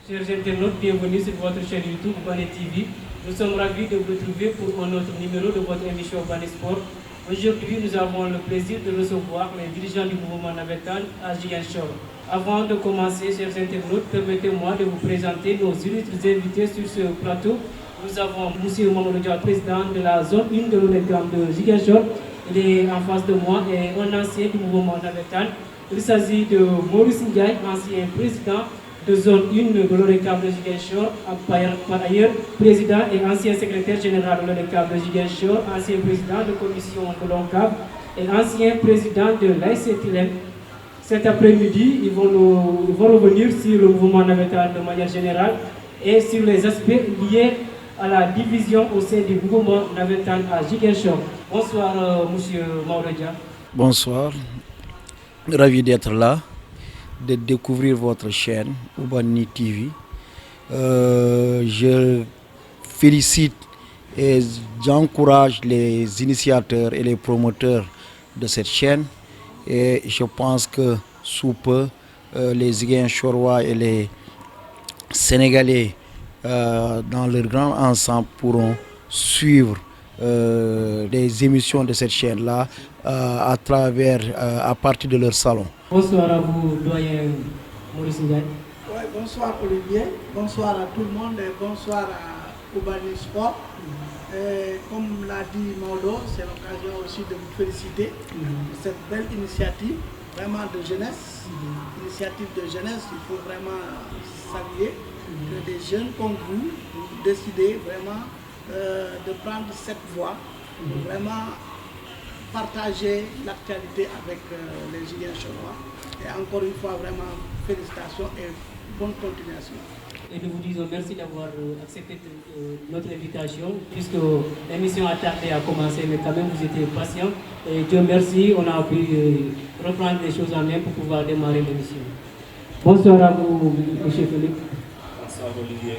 Chers internautes, bienvenue sur votre chaîne YouTube Bani TV. Nous sommes ravis de vous retrouver pour un autre numéro de votre émission Bani Sport. Aujourd'hui, nous avons le plaisir de recevoir les dirigeants du mouvement navétane à Ziguinchor. Avant de commencer, chers internautes, permettez-moi de vous présenter nos illustres invités sur ce plateau. Nous avons M. Mamadou Dia, président de la zone 1 de l'ONECAM de Ziguinchor. Il est en face de moi et un ancien du mouvement navétane. Il s'agit de Maurice Ndiaye, ancien président de zone 1 de l'ONECAM de Ziguinchor, par ailleurs président et ancien secrétaire général de l'ONECAM de Ziguinchor, ancien président de commission de l'ONCAV et ancien président de l'AICTLM. Cet après-midi, ils vont revenir sur le mouvement navétane de manière générale et sur les aspects liés à la division au sein du mouvement navétane à Ziguinchor. Bonsoir, monsieur Maouredia. Bonsoir, ravi d'être là, de découvrir votre chaîne Bani TV. Je félicite et j'encourage les initiateurs et les promoteurs de cette chaîne. Et je pense que sous peu, les Ziguinchorois et les Sénégalais dans leur grand ensemble pourront suivre les émissions de cette chaîne-là à partir de leur salon. Bonsoir à vous, doyen Maurice Ndiaye. Ouais, bonsoir Olivier, bonsoir à tout le monde et bonsoir à Bani Sport. Comme l'a dit Maudo, c'est l'occasion aussi de vous féliciter de cette belle initiative, vraiment de jeunesse. Initiative de jeunesse, il faut vraiment saluer que des jeunes comme vous décidez vraiment de prendre cette voie pour vraiment partager l'actualité avec les Ziguinchorois. Et encore une fois, vraiment félicitations et bonne continuation. Et nous vous disons merci d'avoir accepté notre invitation, puisque l'émission a tardé à commencer, mais quand même vous étiez patient. Et Dieu merci, on a pu reprendre les choses en main pour pouvoir démarrer l'émission. Bonsoir à vous, M. Philippe. Bonsoir Olivier.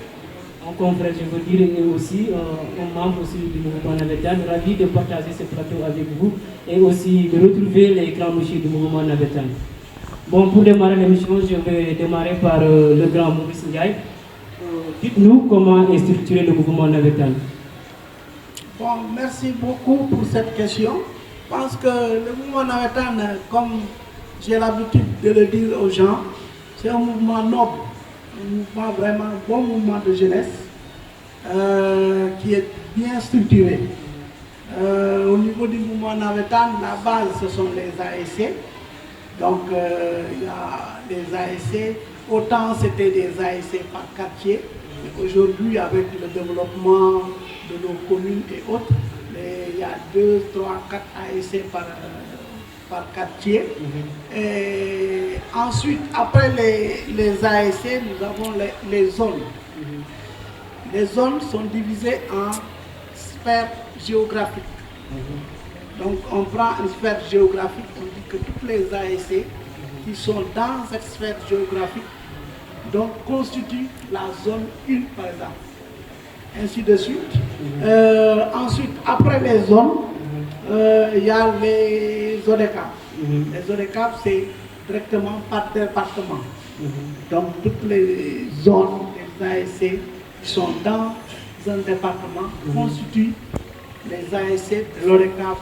Un confrère, je veux dire, et aussi un membre aussi du mouvement navétane, ravi de partager ce plateau avec vous et aussi de retrouver les grands messieurs du mouvement navétane. Bon, pour démarrer l'émission, je vais démarrer par le grand Maurice Ndiaye. Dites-nous comment est structuré le mouvement navétane. Bon, merci beaucoup pour cette question. Je pense que le mouvement navétane, comme j'ai l'habitude de le dire aux gens, c'est un mouvement noble, un mouvement vraiment bon mouvement de jeunesse qui est bien structuré. Au niveau du mouvement navétane, la base ce sont les ASC. Donc il y a les ASC, autant c'était des ASC par quartier, mais aujourd'hui avec le développement de nos communes et autres, il y a 2, 3, 4 ASC par quartier. Et ensuite, après les ASC, nous avons les zones. Les zones sont divisées en sphères géographiques. Donc on prend une sphère géographique, on dit que toutes les ASC qui sont dans cette sphère géographique donc, constituent la zone 1 par exemple. Ainsi de suite. Ensuite, après les zones, il y a les ODECAP. Les ODECAP, c'est directement par département. Donc toutes les zones des ASC qui sont dans un département constituent les ASC de l'ODECAP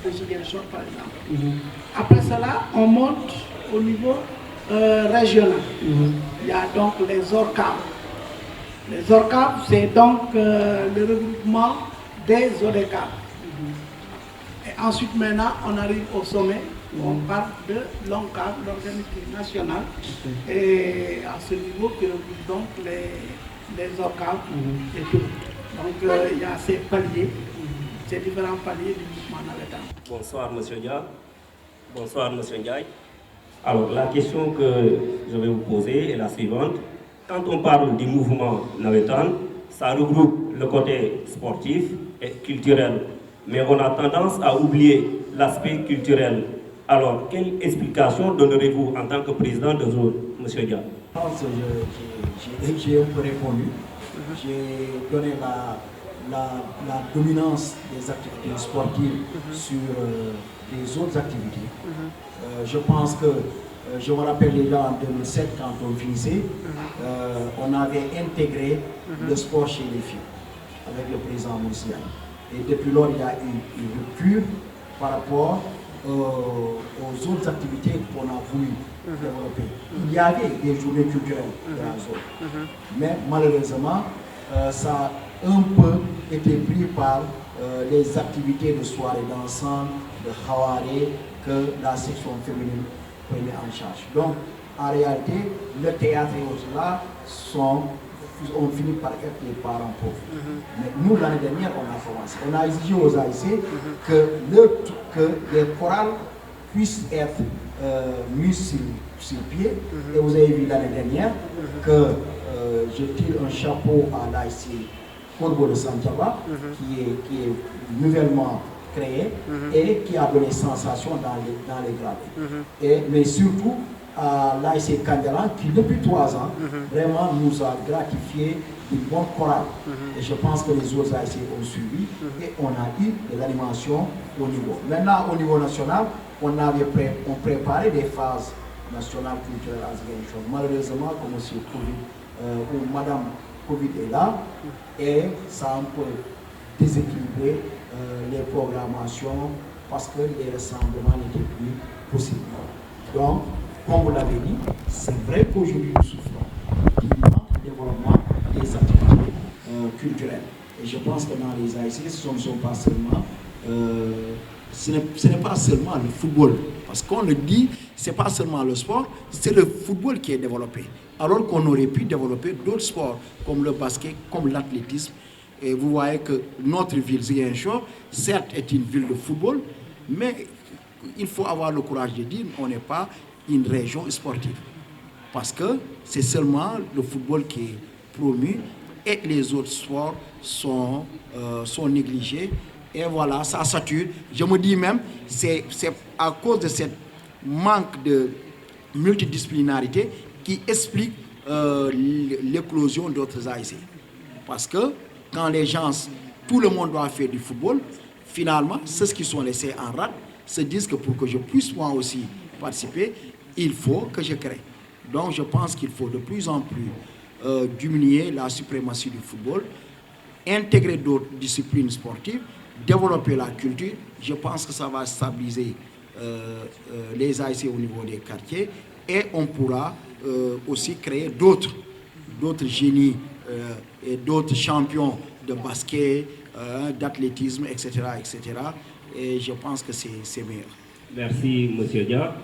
de Ziguinchor par exemple. Après cela, on monte au niveau régional. Il y a donc les ORCAV. Les ORCAV, c'est donc le regroupement des ODECAV. Et ensuite maintenant, on arrive au sommet, on parle de l'ONCAV, l'organisme national. Et à ce niveau, qui regroupe donc les ORCAV et tout. Donc il y a ces paliers. Ces différents paliers du mouvement navétane. Bonsoir M. Dia. Bonsoir M. Ndiaye. Alors la question que je vais vous poser est la suivante. Quand on parle du mouvement navétane, ça regroupe le côté sportif et culturel. Mais on a tendance à oublier l'aspect culturel. Alors, quelle explication donnerez-vous en tant que président de zone, M. Dia? J'ai un peu répondu. J'ai donné la dominance des activités sportives sur les autres activités. Je pense que je me rappelle déjà en 2007, quand on finissait, on avait intégré le sport chez les filles avec le président Moussiane. Et depuis lors, il y a eu une rupture par rapport aux autres activités qu'on a voulu développer. Il y avait des journées culturelles dans la zone, mais malheureusement, ça a un peu été pris par les activités de soirée dansante, de Hawaré, que la section féminine prenait en charge. Donc, en réalité, le théâtre et autres là ont fini par être les parents pauvres. Mais nous, l'année dernière, on a commencé. On a exigé aux AIC que les chorales puissent être mises sur pied. Et vous avez vu l'année dernière que je tire un chapeau à l'AIC Corbeau de Santiago, qui est nouvellement créé et qui a donné sensation dans les gradés. Mais surtout à l'AIC Kandialan qui depuis 3 ans vraiment nous a gratifié d'une bonne chorale. Et je pense que les autres AIC ont suivi et on a eu de l'animation au niveau. Maintenant au niveau national, on préparé des phases nationales culturelles à Ziguinchor. Malheureusement, comme M. Covid ou Madame Covid est là et ça a un peu déséquilibré les programmations parce que les rassemblements n'étaient plus possibles. Donc, comme vous l'avez dit, c'est vrai qu'aujourd'hui nous souffrons du manque de développement des activités culturelles. Et je pense que dans les AIC, ce n'est pas seulement le football. Parce qu'on le dit, ce n'est pas seulement le sport, c'est le football qui est développé. Alors qu'on aurait pu développer d'autres sports comme le basket, comme l'athlétisme. Et vous voyez que notre ville, Ziguinchor, certes est une ville de football, mais il faut avoir le courage de dire qu'on n'est pas une région sportive. Parce que c'est seulement le football qui est promu et les autres sports sont négligés. Et voilà, ça sature. Je me dis même, c'est à cause de ce manque de multidisciplinarité qui explique l'éclosion d'autres AIC. Parce que quand les gens, tout le monde doit faire du football, finalement, ceux qui sont laissés en rade se disent que pour que je puisse moi aussi participer, il faut que je crée. Donc je pense qu'il faut de plus en plus diminuer la suprématie du football, intégrer d'autres disciplines sportives, développer la culture. Je pense que ça va stabiliser les AIC au niveau des quartiers et on pourra aussi créer d'autres génies et d'autres champions de basket, d'athlétisme, etc., etc. Et je pense que c'est meilleur. Merci, M. Dia.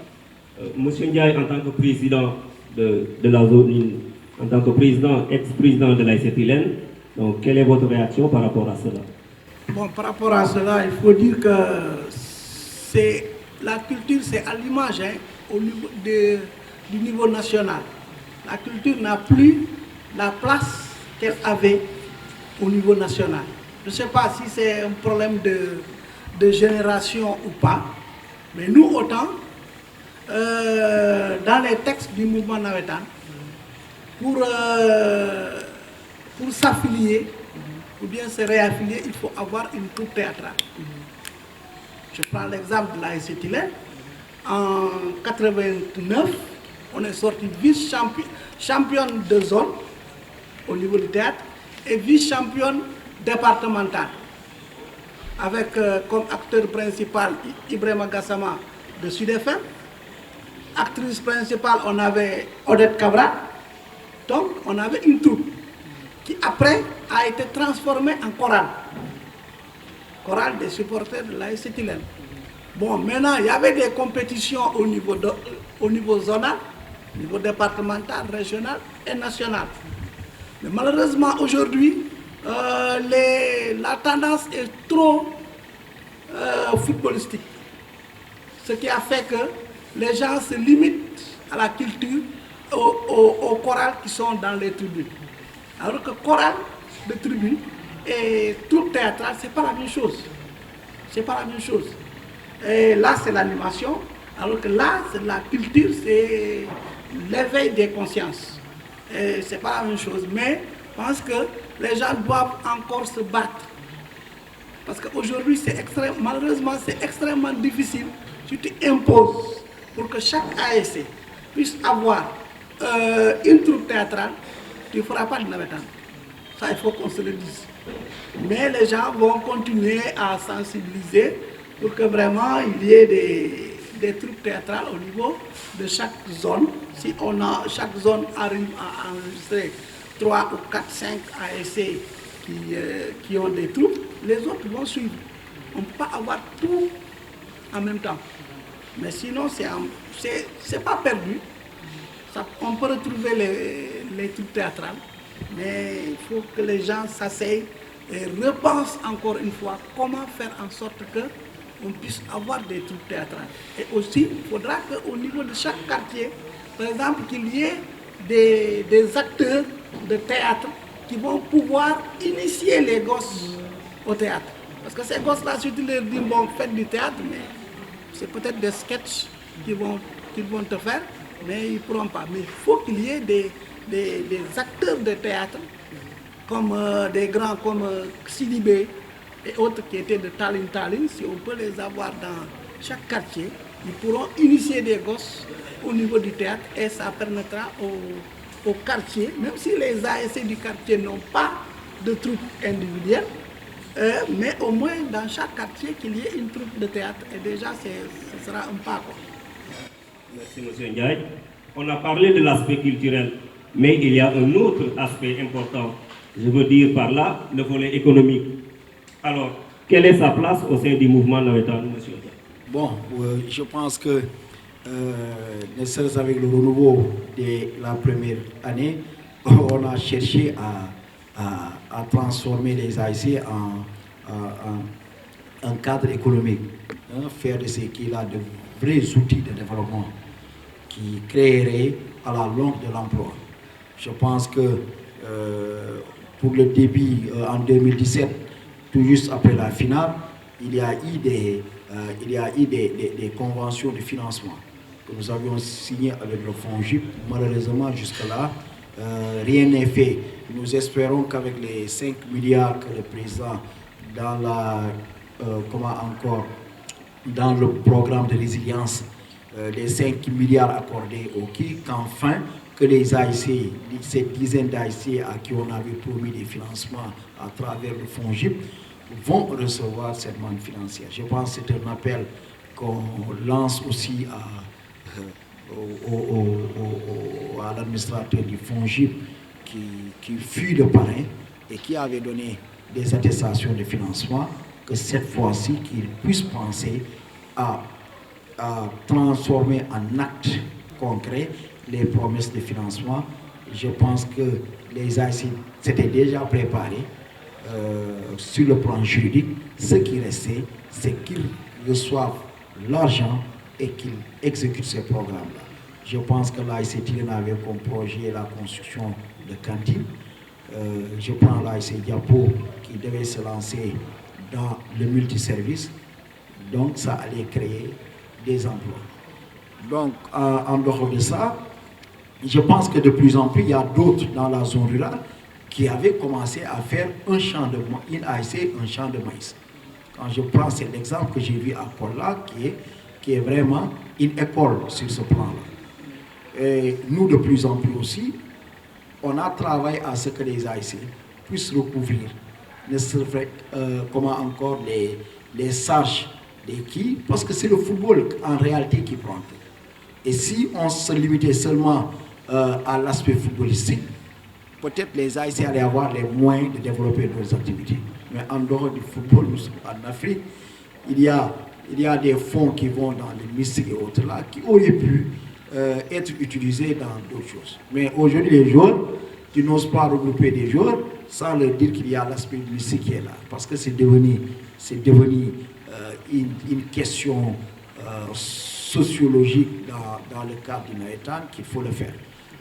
Monsieur Ndiaye, en tant que président de la zone, en tant que président, ex-président de l'AIC Tilène, donc quelle est votre réaction par rapport à cela? Bon, par rapport à cela, il faut dire que la culture, c'est à l'image au niveau du niveau national. La culture n'a plus la place qu'elle avait au niveau national. Je ne sais pas si c'est un problème de génération ou pas, mais nous, autant, dans les textes du mouvement Navetan, pour s'affilier ou bien se réaffilier, il faut avoir une troupe théâtrale. Je prends l'exemple de l'AIC Tilène. En 89, on est sorti vice-championne de zone au niveau du théâtre et vice-championne départementale. Avec comme acteur principal Ibrahima Gassama de Sud FM. Actrice principale, on avait Odette Cabral. Donc, on avait une troupe qui après a été transformée en chorale. Chorale des supporters de l'AIC Tilène. Bon, maintenant, il y avait des compétitions au niveau zonal, au niveau départemental, régional et national. Mais malheureusement, aujourd'hui, la tendance est trop footballistique. Ce qui a fait que les gens se limitent à la culture, aux chorales qui sont dans les tribunes. Alors que chorale de tribune et troupe théâtrale, ce n'est pas la même chose. C'est pas la même chose. Et là, c'est l'animation, alors que là, c'est la culture, c'est l'éveil des consciences. Et c'est pas la même chose. Mais je pense que les gens doivent encore se battre. Parce qu'aujourd'hui, malheureusement, c'est extrêmement difficile si tu imposes pour que chaque ASC puisse avoir une troupe théâtrale, tu ne feras pas de navétane. Ça, il faut qu'on se le dise. Mais les gens vont continuer à sensibiliser pour que vraiment il y ait des troupes théâtrales au niveau de chaque zone. Si chaque zone arrive à enregistrer 3 ou 4, 5 ASC qui ont des troupes, les autres vont suivre. On ne peut pas avoir tout en même temps. Mais sinon, c'est pas perdu. On peut retrouver les troupes théâtrales, mais il faut que les gens s'asseyent et repensent encore une fois comment faire en sorte qu'on puisse avoir des troupes théâtrales. Et aussi, il faudra qu'au niveau de chaque quartier, par exemple, qu'il y ait des acteurs de théâtre qui vont pouvoir initier les gosses au théâtre. Parce que ces gosses-là, si tu leur dis, bon, faites du théâtre, mais c'est peut-être des sketchs qu'ils vont te faire, mais ils ne pourront pas. Mais il faut qu'il y ait des acteurs de théâtre, comme des grands comme Sidibé et autres qui étaient de Tallinn. Si on peut les avoir dans chaque quartier, ils pourront initier des gosses au niveau du théâtre et ça permettra au quartier, même si les ASC du quartier n'ont pas de troupe individuelle, mais au moins dans chaque quartier qu'il y ait une troupe de théâtre et déjà ce sera un pas. Merci M. Ndiaye. On a parlé de l'aspect culturel, mais il y a un autre aspect important. Je veux dire par là le volet économique. Alors, quelle est sa place au sein du mouvement navétane, M. Ndiaye? Bon, je pense que, ne serait-ce avec le renouveau de la première année, on a cherché à transformer les AIC en cadre économique, faire de ce qu'il a de vrais outils de développement qui créeraient à la longue de l'emploi. Je pense que pour le début en 2017, tout juste après la finale, il y a eu des conventions de financement que nous avions signées avec le FONGIP. Malheureusement, jusque-là, rien n'est fait. Nous espérons qu'avec les 5 milliards que le président, dans le programme de résilience, les 5 milliards accordés au KI, qu'enfin, que les AIC, cette dizaine d'AIC à qui on avait promis des financements à travers le FONGIP, vont recevoir cette manne financière. Je pense que c'est un appel qu'on lance aussi à l'administrateur du FONGIP qui fut le parrain et qui avait donné des attestations de financement, que cette fois-ci, qu'il puisse penser à transformer en actes concrets les promesses de financement. Je pense que les AIC s'étaient déjà préparés sur le plan juridique. Ce qui restait, c'est qu'ils reçoivent l'argent et qu'ils exécutent ces programmes-là. Je pense que l'AIC Tilène avait comme projet la construction de cantines. Je prends l'AIC Diapo qui devait se lancer dans le multiservice. Donc ça allait créer des emplois. Donc en dehors de ça, je pense que de plus en plus, il y a d'autres dans la zone rurale qui avaient commencé à faire un champ de maïs. Quand je prends cet exemple que j'ai vu à Kola, qui est vraiment une école sur ce plan-là. Et nous, de plus en plus aussi, on a travaillé à ce que les AIC puissent recouvrir comment encore les charges des qui, parce que c'est le football en réalité qui prend tout. Et si on se limitait seulement à l'aspect footballistique, peut-être les AIC allaient avoir les moyens de développer leurs activités. Mais en dehors du football, nous sommes en Afrique, il y a des fonds qui vont dans les mystiques et autres là, qui auraient pu être utilisés dans d'autres choses. Mais aujourd'hui, les joueurs, tu n'oses pas regrouper des joueurs sans leur dire qu'il y a l'aspect mystique qui est là. Parce que c'est devenu une question sociologique dans le cadre du navétane qu'il faut le faire.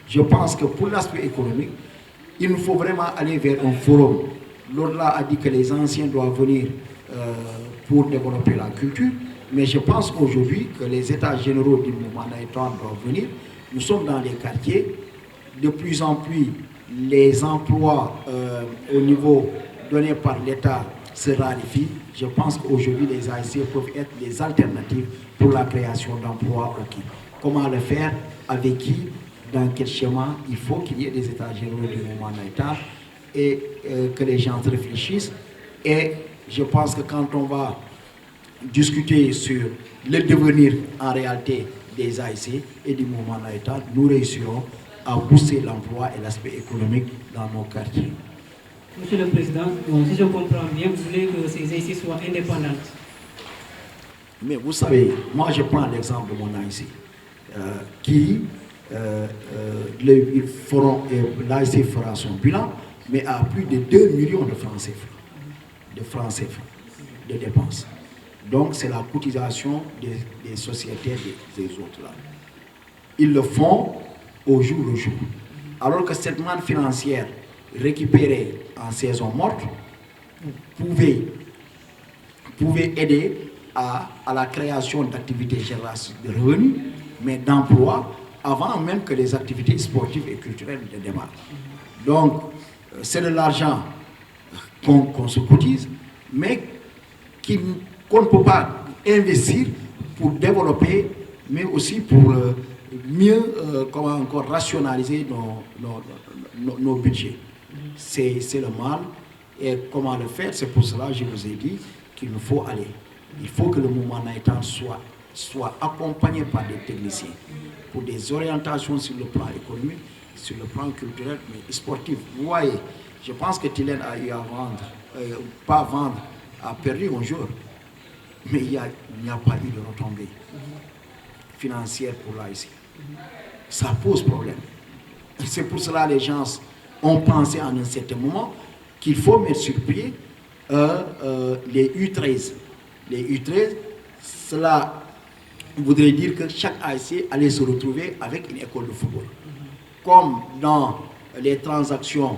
Je pense que pour l'aspect économique, il nous faut vraiment aller vers un forum. L'autre-là a dit que les anciens doivent venir pour développer la culture, mais je pense aujourd'hui que les états généraux du mouvement navétane doivent venir. Nous sommes dans les quartiers, de plus en plus les emplois au niveau donné par l'État se raréfient. Je pense qu'aujourd'hui les AIC peuvent être des alternatives pour la création d'emplois au Qui. comment le faire, avec qui, dans quel schéma. Il faut qu'il y ait des états généraux du mouvement navétane et que les gens réfléchissent. Et je pense que quand on va discuter sur le devenir en réalité des ASC et du mouvement navétane, nous réussirons à booster l'emploi et l'aspect économique dans nos quartiers. Monsieur le Président, si je comprends bien, vous voulez que ces ASC soient indépendantes. Mais vous savez, moi je prends l'exemple de mon ASC qui l'ASC fera son bilan, mais à plus de 2 millions de francs CFA, de dépenses. Donc c'est la cotisation des sociétés des autres là. Ils le font au jour le jour. Alors que cette manne financière récupérée en saison morte pouvait aider à la création d'activités génératrices de revenus, mais d'emplois, avant même que les activités sportives et culturelles ne démarrent. Donc, c'est de l'argent qu'on se cotise, mais qu'on ne peut pas investir pour développer, mais aussi pour mieux comment encore rationaliser nos budgets. C'est le mal. Et comment le faire? C'est pour cela que je vous ai dit qu'il nous faut aller. Il faut que le mouvement navétane soit accompagné par des techniciens pour des orientations sur le plan économique, sur le plan culturel, mais sportif. Vous voyez, je pense que Tilène a eu à vendre, pas vendre, a perdu un jour, mais il n'y a pas eu de retombée financière pour l'ASC. Ça pose problème. C'est pour cela que les gens ont pensé en un certain moment qu'il faut mettre sur pied les U13. Les U13, cela voudrait dire que chaque ASC allait se retrouver avec une école de football. Comme dans les transactions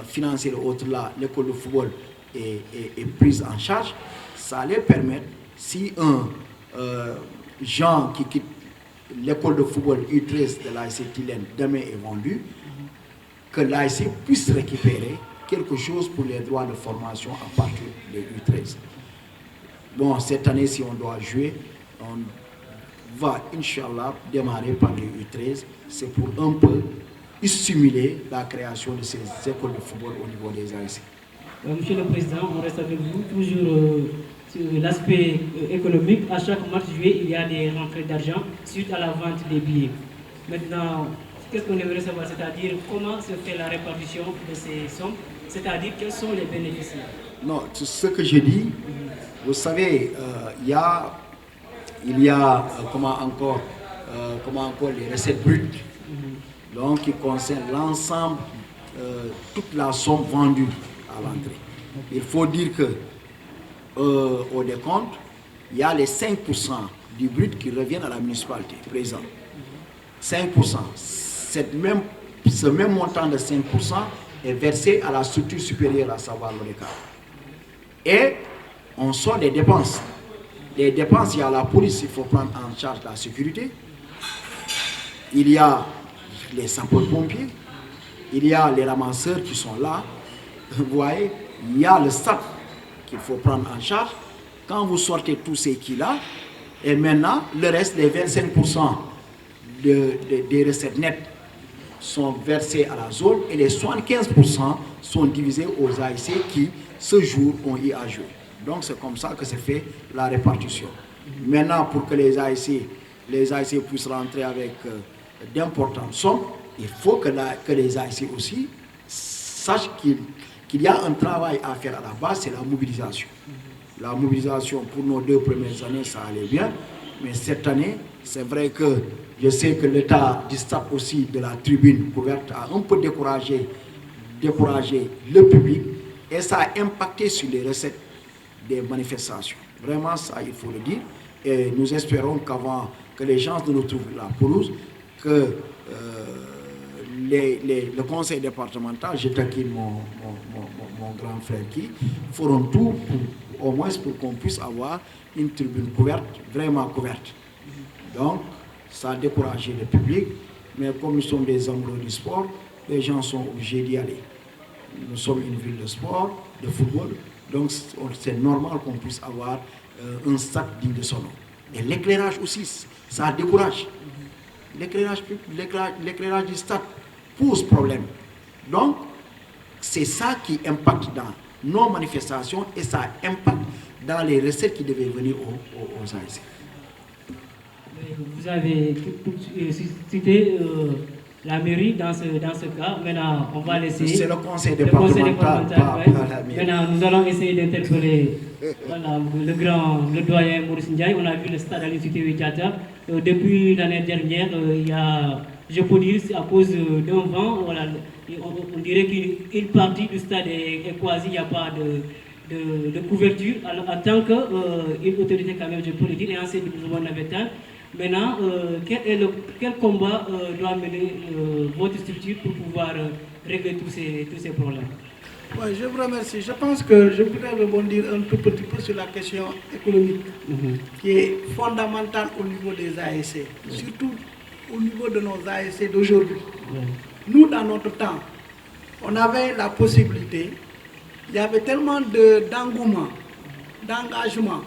financières et autres là, l'école de football est prise en charge, ça allait permettre, si un Jean qui quitte l'école de football U13 de l'ASC Tilène demain est vendu, que l'ASC puisse récupérer quelque chose pour les droits de formation à partir de U13. Bon, cette année, si on doit jouer, on va, Inch'Allah, démarrer par les U13. C'est pour un peu stimuler la création de ces écoles de football au niveau des ASC. Monsieur le Président, on reste avec vous. Toujours sur l'aspect économique, à chaque match joué, il y a des rentrées d'argent suite à la vente des billets. Maintenant, qu'est-ce qu'on aimerait savoir? C'est-à-dire comment se fait la répartition de ces sommes? C'est-à-dire quels sont les bénéficiaires? Non, ce que je dis, vous savez, il y a comment encore les recettes brutes, donc qui concernent l'ensemble, toute la somme vendue à l'entrée. Il faut dire que au décompte, il y a les 5% du brut qui reviennent à la municipalité présente. 5%. Ce même montant de 5% est versé à la structure supérieure, à savoir l'ODCAV. Et on sort des dépenses. Les dépenses, il y a la police, il faut prendre en charge la sécurité. Il y a les sapeurs-pompiers. Il y a les ramasseurs qui sont là. Vous voyez, il y a le stade qu'il faut prendre en charge. Quand vous sortez tous ces qui-là, et maintenant, le reste, les 25% des recettes nettes sont versés à la zone et les 75% sont divisés aux ASC qui, ce jour, ont eu à jouer. Donc c'est comme ça que se fait la répartition. Maintenant, pour que les ASC puissent rentrer avec d'importantes sommes, il faut que les ASC aussi sachent qu'il y a un travail à faire à la base, c'est la mobilisation. La mobilisation pour nos 2 premières années, ça allait bien, mais cette année, c'est vrai que je sais que l'état du stade aussi de la tribune couverte a un peu découragé le public et ça a impacté sur les recettes des manifestations. Vraiment, ça, il faut le dire. Et nous espérons qu'avant que les gens ne retrouvent la pelouse, que le conseil départemental, je taquine mon grand frère qui, feront tout au moins pour qu'on puisse avoir une tribune couverte, vraiment couverte. Donc, ça a découragé le public, mais comme nous sommes des amoureux du sport, les gens sont obligés d'y aller. Nous sommes une ville de sport, de football, donc c'est normal qu'on puisse avoir un stade digne de son nom. Et l'éclairage aussi, ça décourage. l'éclairage du stade pose problème. Donc, c'est ça qui impacte dans nos manifestations et ça impacte dans les recettes qui devaient venir aux ASC. Vous avez cité la mairie dans ce cas. Maintenant, on va laisser... C'est le conseil départemental, pas la mairie. Maintenant, nous allons essayer d'interpeller le doyen Maurice Ndiaye. On a vu le stade à l'Institut Widiata. Depuis l'année dernière, il y a, je peux dire, à cause d'un vent, voilà, on dirait qu'une partie du stade est quasi, il n'y a pas de couverture. Alors, en tant qu'une autorité, quand même, je peux le dire, et ancien du mouvement navétane, maintenant, quel combat doit mener votre structure pour pouvoir régler tous ces problèmes? Ouais, je vous remercie. Je pense que je voudrais rebondir un tout petit peu sur la question économique qui est fondamentale au niveau des ASC, surtout au niveau de nos ASC d'aujourd'hui. Nous, dans notre temps, on avait la possibilité, il y avait tellement d'engouement, d'engagement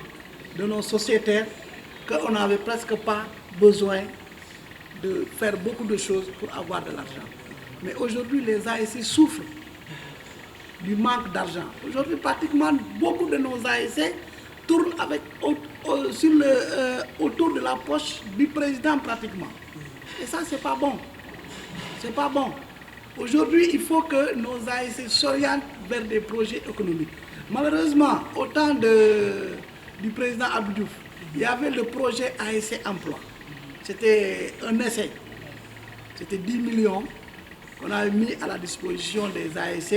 de nos sociétaires qu'on n'avait presque pas besoin de faire beaucoup de choses pour avoir de l'argent. Mais aujourd'hui, les ASC souffrent du manque d'argent. Aujourd'hui, pratiquement, beaucoup de nos ASC tournent autour de la poche du président pratiquement. Et ça, c'est pas bon. C'est pas bon. Aujourd'hui, il faut que nos ASC s'orientent vers des projets économiques. Malheureusement, au temps du président Abdou Diouf, il y avait le projet ASC Emploi. C'était un essai. C'était 10 millions qu'on avait mis à la disposition des ASC.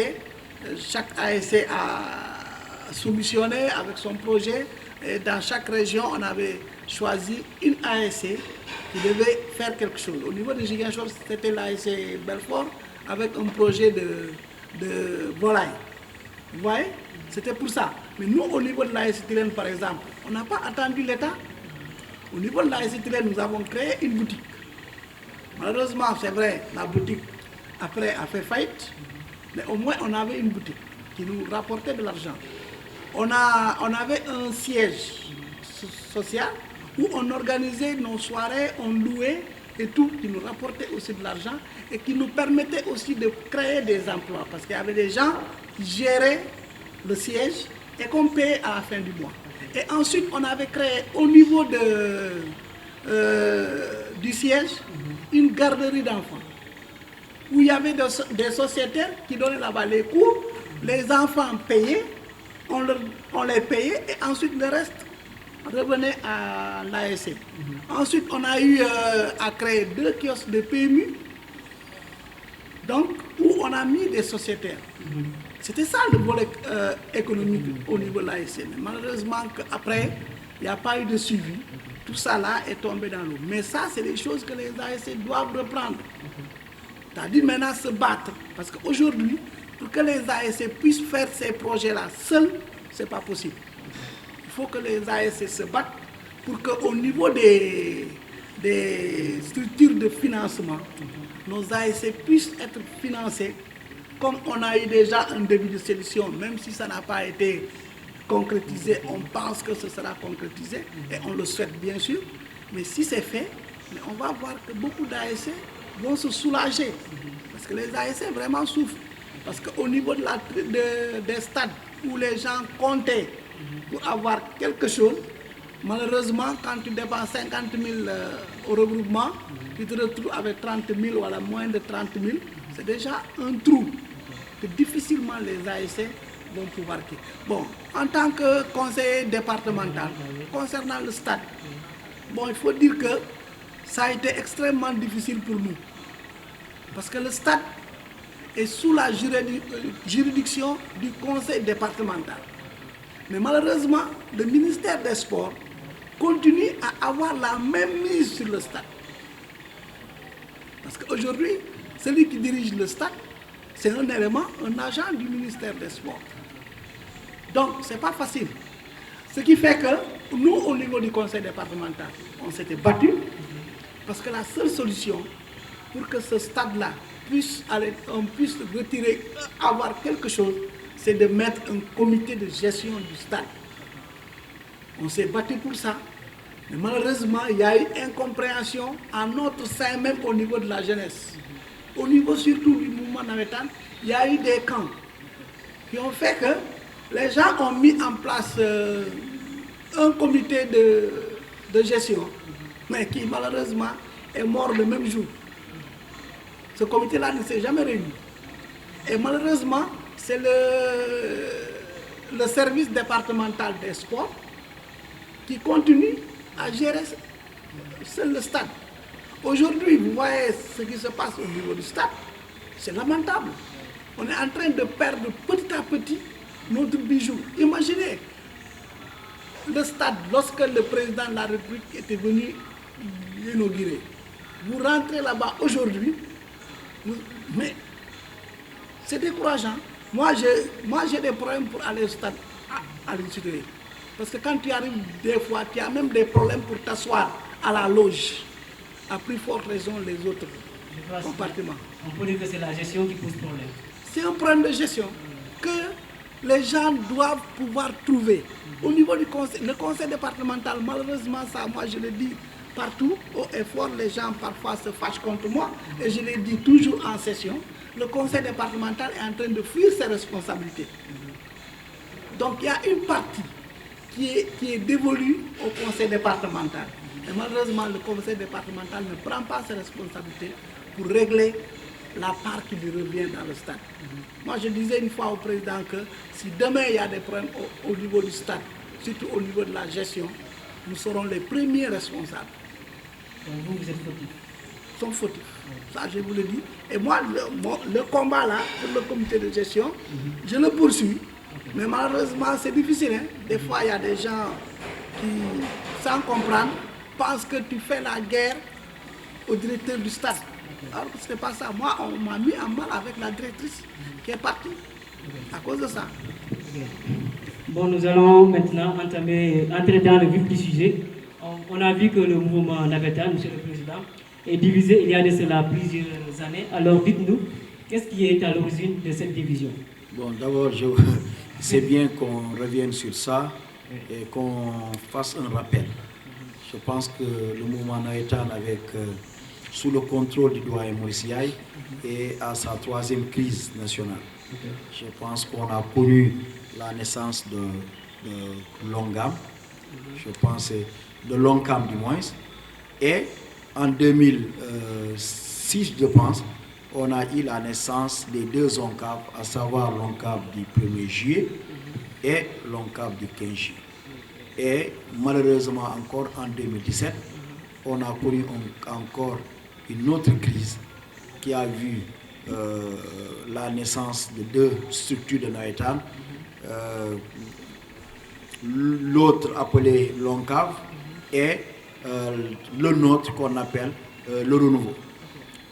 Chaque ASC a soumissionné avec son projet. Et dans chaque région, on avait choisi une ASC qui devait faire quelque chose. Au niveau de Ziguinchor, c'était l'ASC Belfort avec un projet de volaille. Vous voyez? C'était pour ça. Mais nous, au niveau de l'ASC Tilène, par exemple, on n'a pas attendu l'État. Au niveau de l'ASC Tilène, nous avons créé une boutique. Malheureusement, c'est vrai, la boutique, après, a fait faillite. Mais au moins, on avait une boutique qui nous rapportait de l'argent. On avait un siège social où on organisait nos soirées, on louait et tout, qui nous rapportait aussi de l'argent et qui nous permettait aussi de créer des emplois. Parce qu'il y avait des gens qui géraient le siège et qu'on payait à la fin du mois. Et ensuite, on avait créé au niveau du siège une garderie d'enfants où il y avait des sociétaires qui donnaient là-bas les cours, les enfants payaient, on les payait et ensuite le reste revenait à l'ASC. Ensuite, on a eu à créer 2 kiosques de PMU, donc où on a mis des sociétaires. C'était ça le volet économique au niveau de l'ASC. Mais malheureusement, après, il n'y a pas eu de suivi. Tout ça là est tombé dans l'eau. Mais ça, c'est des choses que les ASC doivent reprendre. C'est-à-dire maintenant se battre. Parce qu'aujourd'hui, pour que les ASC puissent faire ces projets-là seuls, ce n'est pas possible. Il faut que les ASC se battent pour qu'au niveau des structures de financement, nos ASC puissent être financés comme on a eu déjà un début de solution, même si ça n'a pas été concrétisé, on pense que ce sera concrétisé et on le souhaite bien sûr. Mais si c'est fait, on va voir que beaucoup d'ASC vont se soulager parce que les ASC vraiment souffrent. Parce qu'au niveau des stades où les gens comptaient pour avoir quelque chose, malheureusement, quand tu dépenses 50 000 au regroupement, tu te retrouves avec 30 000 ou à la moins de 30 000, c'est déjà un trou que difficilement les ASC vont pouvoir quitter. Bon, en tant que conseiller départemental, concernant le stade, bon, il faut dire que ça a été extrêmement difficile pour nous. Parce que le stade est sous la juridiction du conseil départemental. Mais malheureusement, le ministère des Sports continue à avoir la même mise sur le stade. Parce qu'aujourd'hui, celui qui dirige le stade, c'est un élément, un agent du ministère des Sports. Donc, ce n'est pas facile. Ce qui fait que nous, au niveau du conseil départemental, on s'était battu parce que la seule solution pour que ce stade-là on puisse retirer, avoir quelque chose, c'est de mettre un comité de gestion du stade. On s'est battu pour ça. Mais malheureusement, il y a eu incompréhension en notre sein, même au niveau de la jeunesse. Au niveau surtout du mouvement navétane, il y a eu des camps qui ont fait que les gens ont mis en place un comité de gestion, mais qui malheureusement est mort le même jour. Ce comité-là ne s'est jamais réuni. Et malheureusement, c'est le service départemental des sports qui continue à gérer seul le stade. Aujourd'hui, vous voyez ce qui se passe au niveau du stade, c'est lamentable. On est en train de perdre petit à petit notre bijou. Imaginez le stade, lorsque le président de la République était venu l'inaugurer. Vous rentrez là-bas aujourd'hui, mais c'est décourageant. Moi, j'ai des problèmes pour aller au stade à l'intérieur. Parce que quand tu arrives des fois, tu as même des problèmes pour t'asseoir à la loge. À plus forte raison les autres compartiments. On peut dire que c'est la gestion qui pose problème. C'est un problème de gestion que les gens doivent pouvoir trouver. Au niveau du conseil, le conseil départemental, malheureusement, ça, moi je le dis partout, haut et fort, les gens parfois se fâchent contre moi, et je le dis toujours en session, le conseil départemental est en train de fuir ses responsabilités. Donc il y a une partie qui est dévolue au conseil départemental. Et malheureusement, le conseil départemental ne prend pas ses responsabilités pour régler la part qui lui revient dans le stade. Moi, je disais une fois au président que si demain il y a des problèmes au niveau du stade, surtout au niveau de la gestion, nous serons les premiers responsables. Donc vous êtes fautifs. Sont fautifs. Ça, je vous le dis. Et moi, le combat là, pour le comité de gestion, je le poursuis. Mais malheureusement, c'est difficile. Hein? Des fois, il y a des gens qui, sans comprendre, pensent que tu fais la guerre au directeur du stade. Alors que ce n'est pas ça. Moi, on m'a mis en mal avec la directrice qui est partie à cause de ça. Bon, nous allons maintenant entrer dans le vif du sujet. On a vu que le mouvement navétane, Monsieur le Président, est divisé il y a de cela plusieurs années. Alors dites-nous, qu'est-ce qui est à l'origine de cette division? Bon, d'abord, c'est bien qu'on revienne sur ça et qu'on fasse un rappel. Je pense que le mouvement navétane, sous le contrôle du doyen Maurice Yaye, est à sa 3e crise nationale. Je pense qu'on a connu la naissance de Longam, je pense de Longcam du moins, et en 2006, je pense, on a eu la naissance des 2 ONCAV, à savoir l'ONCAV du 1er juillet et l'ONCAV du 15 juillet. Et malheureusement encore en 2017, on a connu encore une autre crise qui a vu la naissance de 2 structures de navétane, l'autre appelé l'ONCAV et le nôtre qu'on appelle le Renouveau,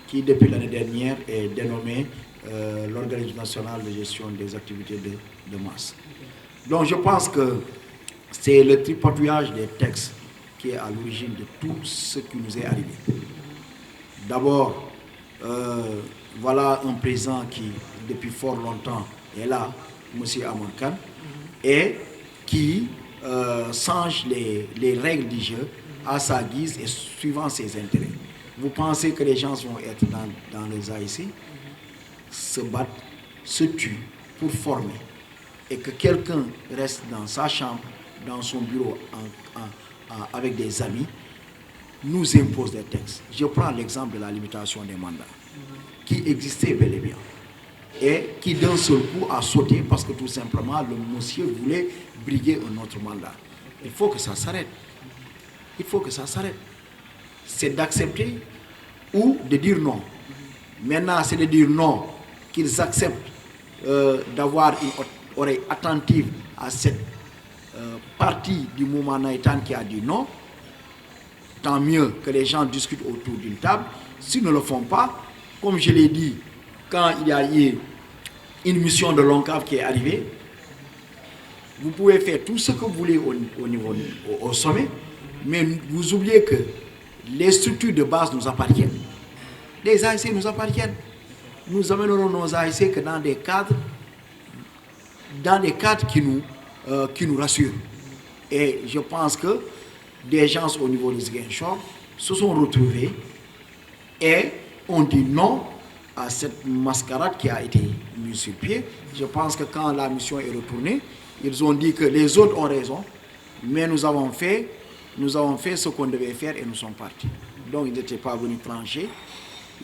qui depuis l'année dernière est dénommé l'Organisme national de gestion des activités de masse. Donc je pense que c'est le tripatouillage des textes qui est à l'origine de tout ce qui nous est arrivé. D'abord, voilà un président qui, depuis fort longtemps, est là, M. Amadou Kane, et qui change les règles du jeu à sa guise et suivant ses intérêts. Vous pensez que les gens vont être dans les AIC, se battent, se tuent pour former, et que quelqu'un reste dans sa chambre, dans son bureau, avec des amis, nous impose des textes. Je prends l'exemple de la limitation des mandats, qui existait bel et bien, et qui d'un seul coup a sauté parce que tout simplement le monsieur voulait briguer un autre mandat. Il faut que ça s'arrête. Il faut que ça s'arrête. C'est d'accepter ou de dire non. Maintenant, c'est de dire non, qu'ils acceptent d'avoir une oreille attentive à cette partie du mouvement navétane qui a dit non. Tant mieux que les gens discutent autour d'une table. S'ils ne le font pas, comme je l'ai dit, quand il y a eu une mission de l'ONCAV qui est arrivée, vous pouvez faire tout ce que vous voulez au sommet, mais vous oubliez que les structures de base nous appartiennent. Les AIC nous appartiennent. Nous amènerons nos AIC que dans des cadres qui nous rassurent. Et je pense que des gens au niveau de Ziguinchor se sont retrouvés et ont dit non à cette mascarade qui a été mise sur pied. Je pense que quand la mission est retournée, ils ont dit que les autres ont raison, mais nous avons fait ce qu'on devait faire et nous sommes partis. Donc ils n'étaient pas venus trancher,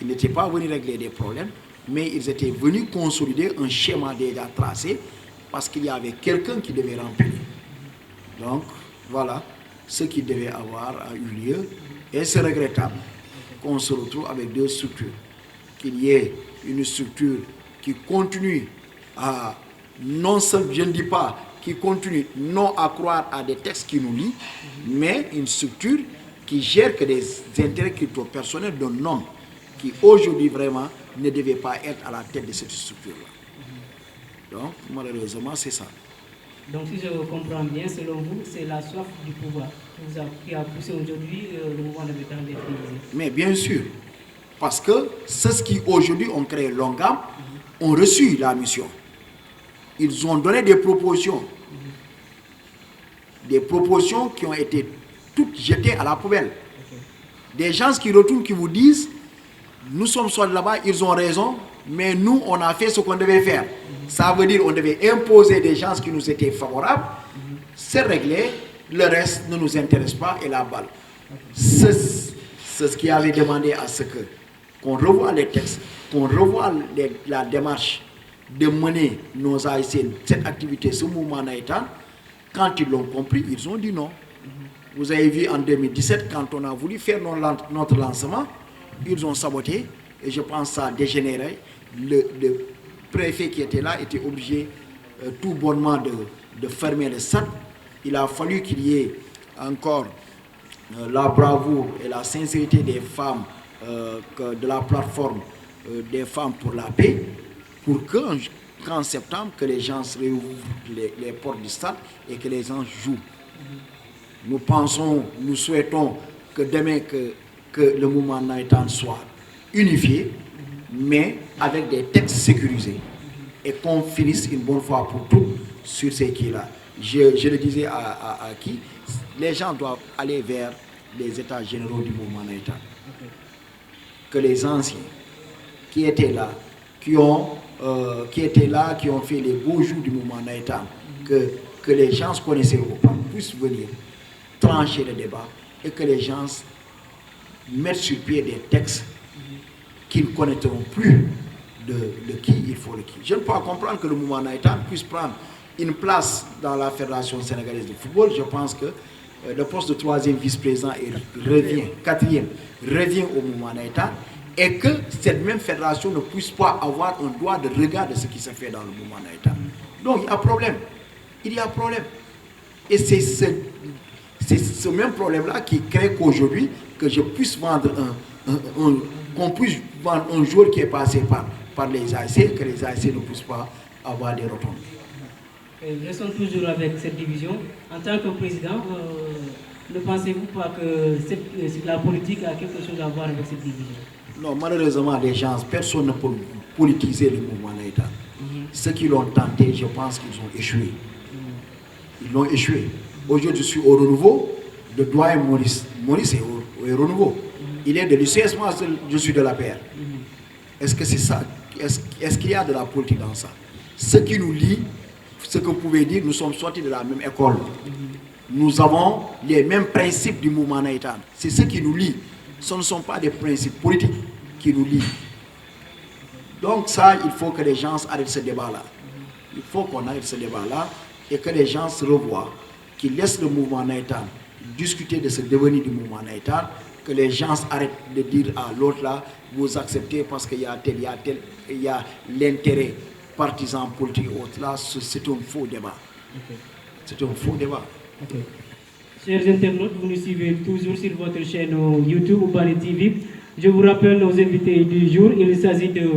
ils n'étaient pas venus régler des problèmes, mais ils étaient venus consolider un schéma déjà tracé parce qu'il y avait quelqu'un qui devait remplir. Donc voilà ce qui devait avoir eu lieu et c'est regrettable qu'on se retrouve avec deux structures. Qu'il y ait une structure qui continue à non seulement, je ne dis pas, qui continue non à croire à des textes qui nous lient, mais une structure qui gère que des intérêts crypto-personnels d'un homme qui aujourd'hui vraiment ne devait pas être à la tête de cette structure-là. Donc malheureusement c'est ça. Donc si je comprends bien, selon vous, c'est la soif du pouvoir qui a poussé aujourd'hui le mouvement navétane d'être divisé. Mais bien sûr. Parce que ceux qui aujourd'hui ont créé Longam ont reçu la mission. Ils ont donné des propositions. Des propositions qui ont été toutes jetées à la poubelle. Des gens qui retournent, qui vous disent, nous sommes soit là-bas, ils ont raison, mais nous, on a fait ce qu'on devait faire. Ça veut dire qu'on devait imposer des gens qui nous étaient favorables. C'est réglé, le reste ne nous intéresse pas et la balle. C'est ce qui avait demandé à ce qu'on revoie les textes, qu'on revoie la démarche de mener nos ASC, cette activité, ce mouvement naïtan. Quand ils l'ont compris, ils ont dit non. Vous avez vu en 2017, quand on a voulu faire notre lancement, ils ont saboté et je pense que ça a dégénéré. Le préfet qui était là était obligé tout bonnement de fermer le SAT. Il a fallu qu'il y ait encore la bravoure et la sincérité des femmes de la plateforme des femmes pour la paix, pour qu'en septembre, que les gens se réouvrent les portes du stade et que les gens jouent. Nous souhaitons que demain que le mouvement naïtan soit unifié, mais avec des textes sécurisés et qu'on finisse une bonne fois pour toutes sur ces qui-là. Je le disais à qui, les gens doivent aller vers les états généraux du mouvement naïtan. Que les anciens qui étaient là, qui ont fait les beaux jours du mouvement naïtan, que les gens connaissaient ou pas, puissent venir trancher le débat et que les gens mettent sur pied des textes qu'ils ne connaîtront plus de qui il faut le qui. Je ne peux pas comprendre que le mouvement naïtan puisse prendre une place dans la Fédération sénégalaise de football. Je pense que le poste de 3e vice-président revient au mouvement naïtan et que cette même fédération ne puisse pas avoir un droit de regard de ce qui se fait dans le mouvement naïtan. Donc il y a problème. Il y a problème. Et c'est ce même problème-là qui crée qu'aujourd'hui, que je puisse vendre qu'on puisse vendre un joueur qui est passé par les ASC, que les ASC ne puissent pas avoir des retombées. Restons toujours avec cette division. En tant que président, ne pensez-vous pas que la politique a quelque chose à voir avec cette division? Non, malheureusement, les gens, personne ne peut politiser le mouvement naïtan. Ceux qui l'ont tenté, je pense qu'ils ont échoué. Ils l'ont échoué. Aujourd'hui, je suis au renouveau de doyen Maurice. Maurice est au renouveau. Il est de l'UCS, moi je suis de la PR. Est-ce que c'est ça? Est-ce qu'il y a de la politique dans ça? Ce qui nous lie, ce que vous pouvez dire, nous sommes sortis de la même école. Nous avons les mêmes principes du mouvement naïtan. C'est ce qui nous lie. Ce ne sont pas des principes politiques qui nous lient. Donc ça, il faut que les gens arrêtent ce débat-là. Il faut qu'on arrête ce débat-là et que les gens se revoient, qu'ils laissent le mouvement naïtan discuter de ce devenir du mouvement naïtan, que les gens arrêtent de dire à l'autre là, vous acceptez parce qu'il y a tel, il y a l'intérêt partisan politique autre là, c'est un faux débat. C'est un faux débat. Chers internautes, vous nous suivez toujours sur votre chaîne YouTube Oubani TV. Je vous rappelle nos invités du jour. Il s'agit de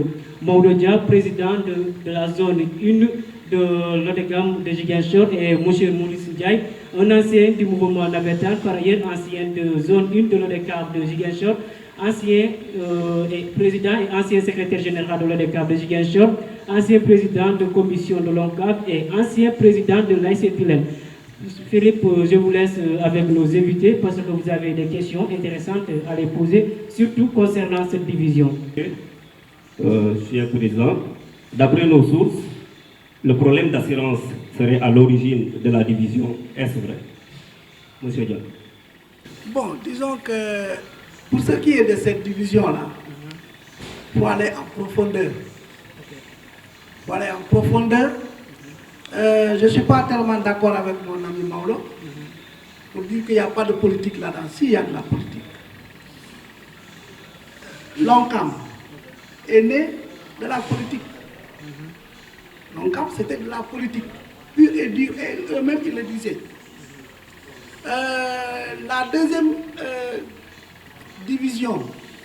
Maodo Dia, président de la zone 1 de l'ODECAM de Ziguinchor, et M. Maurice Ndiaye, un ancien du mouvement navétane, par ailleurs ancien de zone 1 de l'ODECAM de Ziguinchor, ancien président et ancien secrétaire général de l'ODECAM de Ziguinchor, ancien président de commission de l'ONCAV et ancien président de l'AIC Pilène. Philippe, je vous laisse avec nos invités parce que vous avez des questions intéressantes à les poser, surtout concernant cette division. Cher Président, d'après nos sources, le problème d'assurance serait à l'origine de la division. Est-ce vrai, Monsieur Diop? Bon, disons que pour ce qui est de cette division-là, pour aller en profondeur, je ne suis pas tellement d'accord avec mon ami Maolo pour dire qu'il n'y a pas de politique là-dedans. Si, il y a de la politique. L'ONCAM est né de la politique. L'ONCAM, c'était de la politique pure et dure, et eux-mêmes, ils le disaient. La deuxième division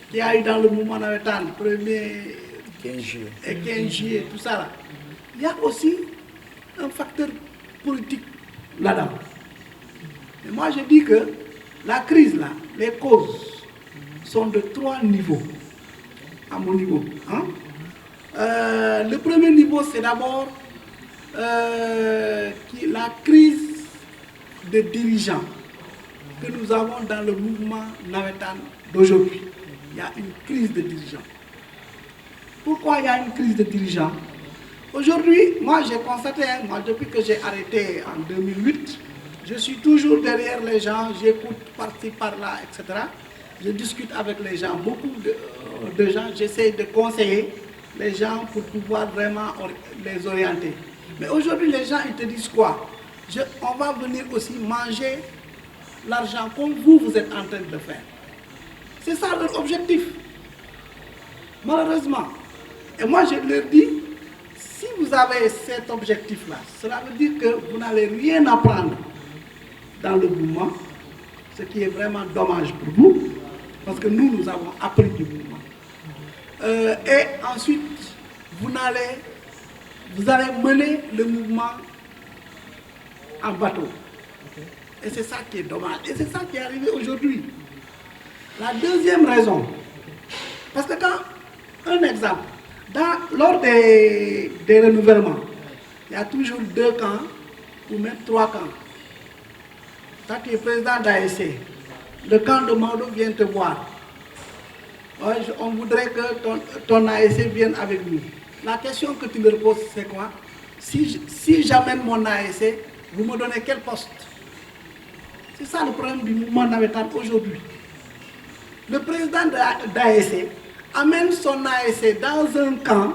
qu'il y a eu dans le mouvement navétane, 15 juillet et 15 juillet, tout ça là, il y a aussi un facteur politique là-dedans. Et moi je dis que la crise là, les causes sont de 3 niveaux, à mon niveau. Le premier niveau, c'est d'abord la crise de dirigeants que nous avons dans le mouvement navétane d'aujourd'hui. Il y a une crise de dirigeants. Pourquoi il y a une crise de dirigeants? Aujourd'hui, moi j'ai constaté, depuis que j'ai arrêté en 2008, je suis toujours derrière les gens, j'écoute par-ci, par-là, etc. Je discute avec les gens, beaucoup de gens, j'essaie de conseiller les gens pour pouvoir vraiment les orienter. Mais aujourd'hui, les gens, ils te disent quoi? On va venir aussi manger l'argent comme vous êtes en train de faire. C'est ça leur objectif. Malheureusement. Et moi, je leur dis, si vous avez cet objectif-là, cela veut dire que vous n'allez rien apprendre dans le mouvement, ce qui est vraiment dommage pour vous, parce que nous avons appris du mouvement. Et ensuite, vous allez mener le mouvement en bateau. Et c'est ça qui est dommage. Et c'est ça qui est arrivé aujourd'hui. La deuxième raison, parce que un exemple, lors des renouvellements, il y a toujours 2 camps ou même 3 camps. Quand tu es président d'ASC, le camp de Maodo vient te voir. On voudrait que ton ASC vienne avec nous. La question que tu leur poses, c'est quoi? Si j'amène mon ASC, vous me donnez quel poste? C'est ça le problème du mouvement navétane aujourd'hui. Le président d'ASC amène son ASC dans un camp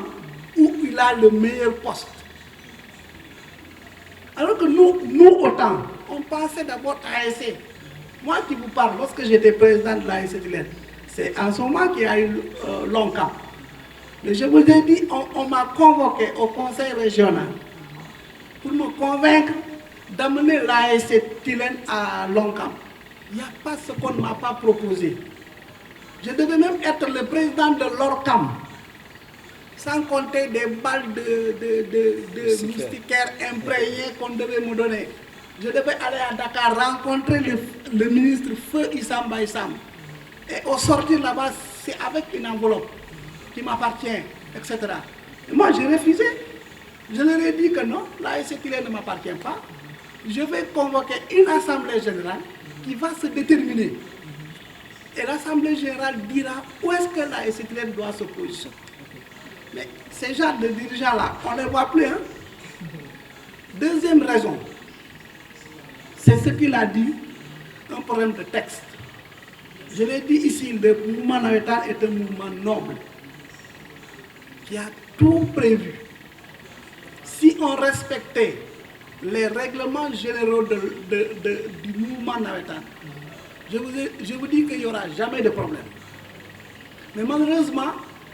où il a le meilleur poste. Alors que nous autant, on pensait d'abord à ASC. Moi qui vous parle, lorsque j'étais président de l'ASC Tilène, c'est en ce moment qu'il y a eu l'ONCAM. Mais je vous ai dit, on m'a convoqué au conseil régional pour me convaincre d'amener l'ASC Tilène à l'ONCAM. Il n'y a pas ce qu'on ne m'a pas proposé. Je devais même être le président de l'ORCAM, sans compter des balles de moustiquaires imprégnés qu'on devait me donner. Je devais aller à Dakar rencontrer le ministre Feu Issam Baïsam. Et au sortir là-bas, c'est avec une enveloppe qui m'appartient, etc. Et moi, j'ai refusé. Je leur ai dit que non, l'ASC Tilène ne m'appartient pas. Je vais convoquer une assemblée générale qui va se déterminer. Et l'assemblée générale dira où est-ce que l'ASC Tilène doit se positionner. Mais ces gens de dirigeants-là, on ne les voit plus. Deuxième raison, c'est ce qu'il a dit, un problème de texte. Je l'ai dit ici, le mouvement navétane est un mouvement noble, qui a tout prévu. Si on respectait les règlements généraux du mouvement navétane, je vous dis qu'il n'y aura jamais de problème. Mais malheureusement,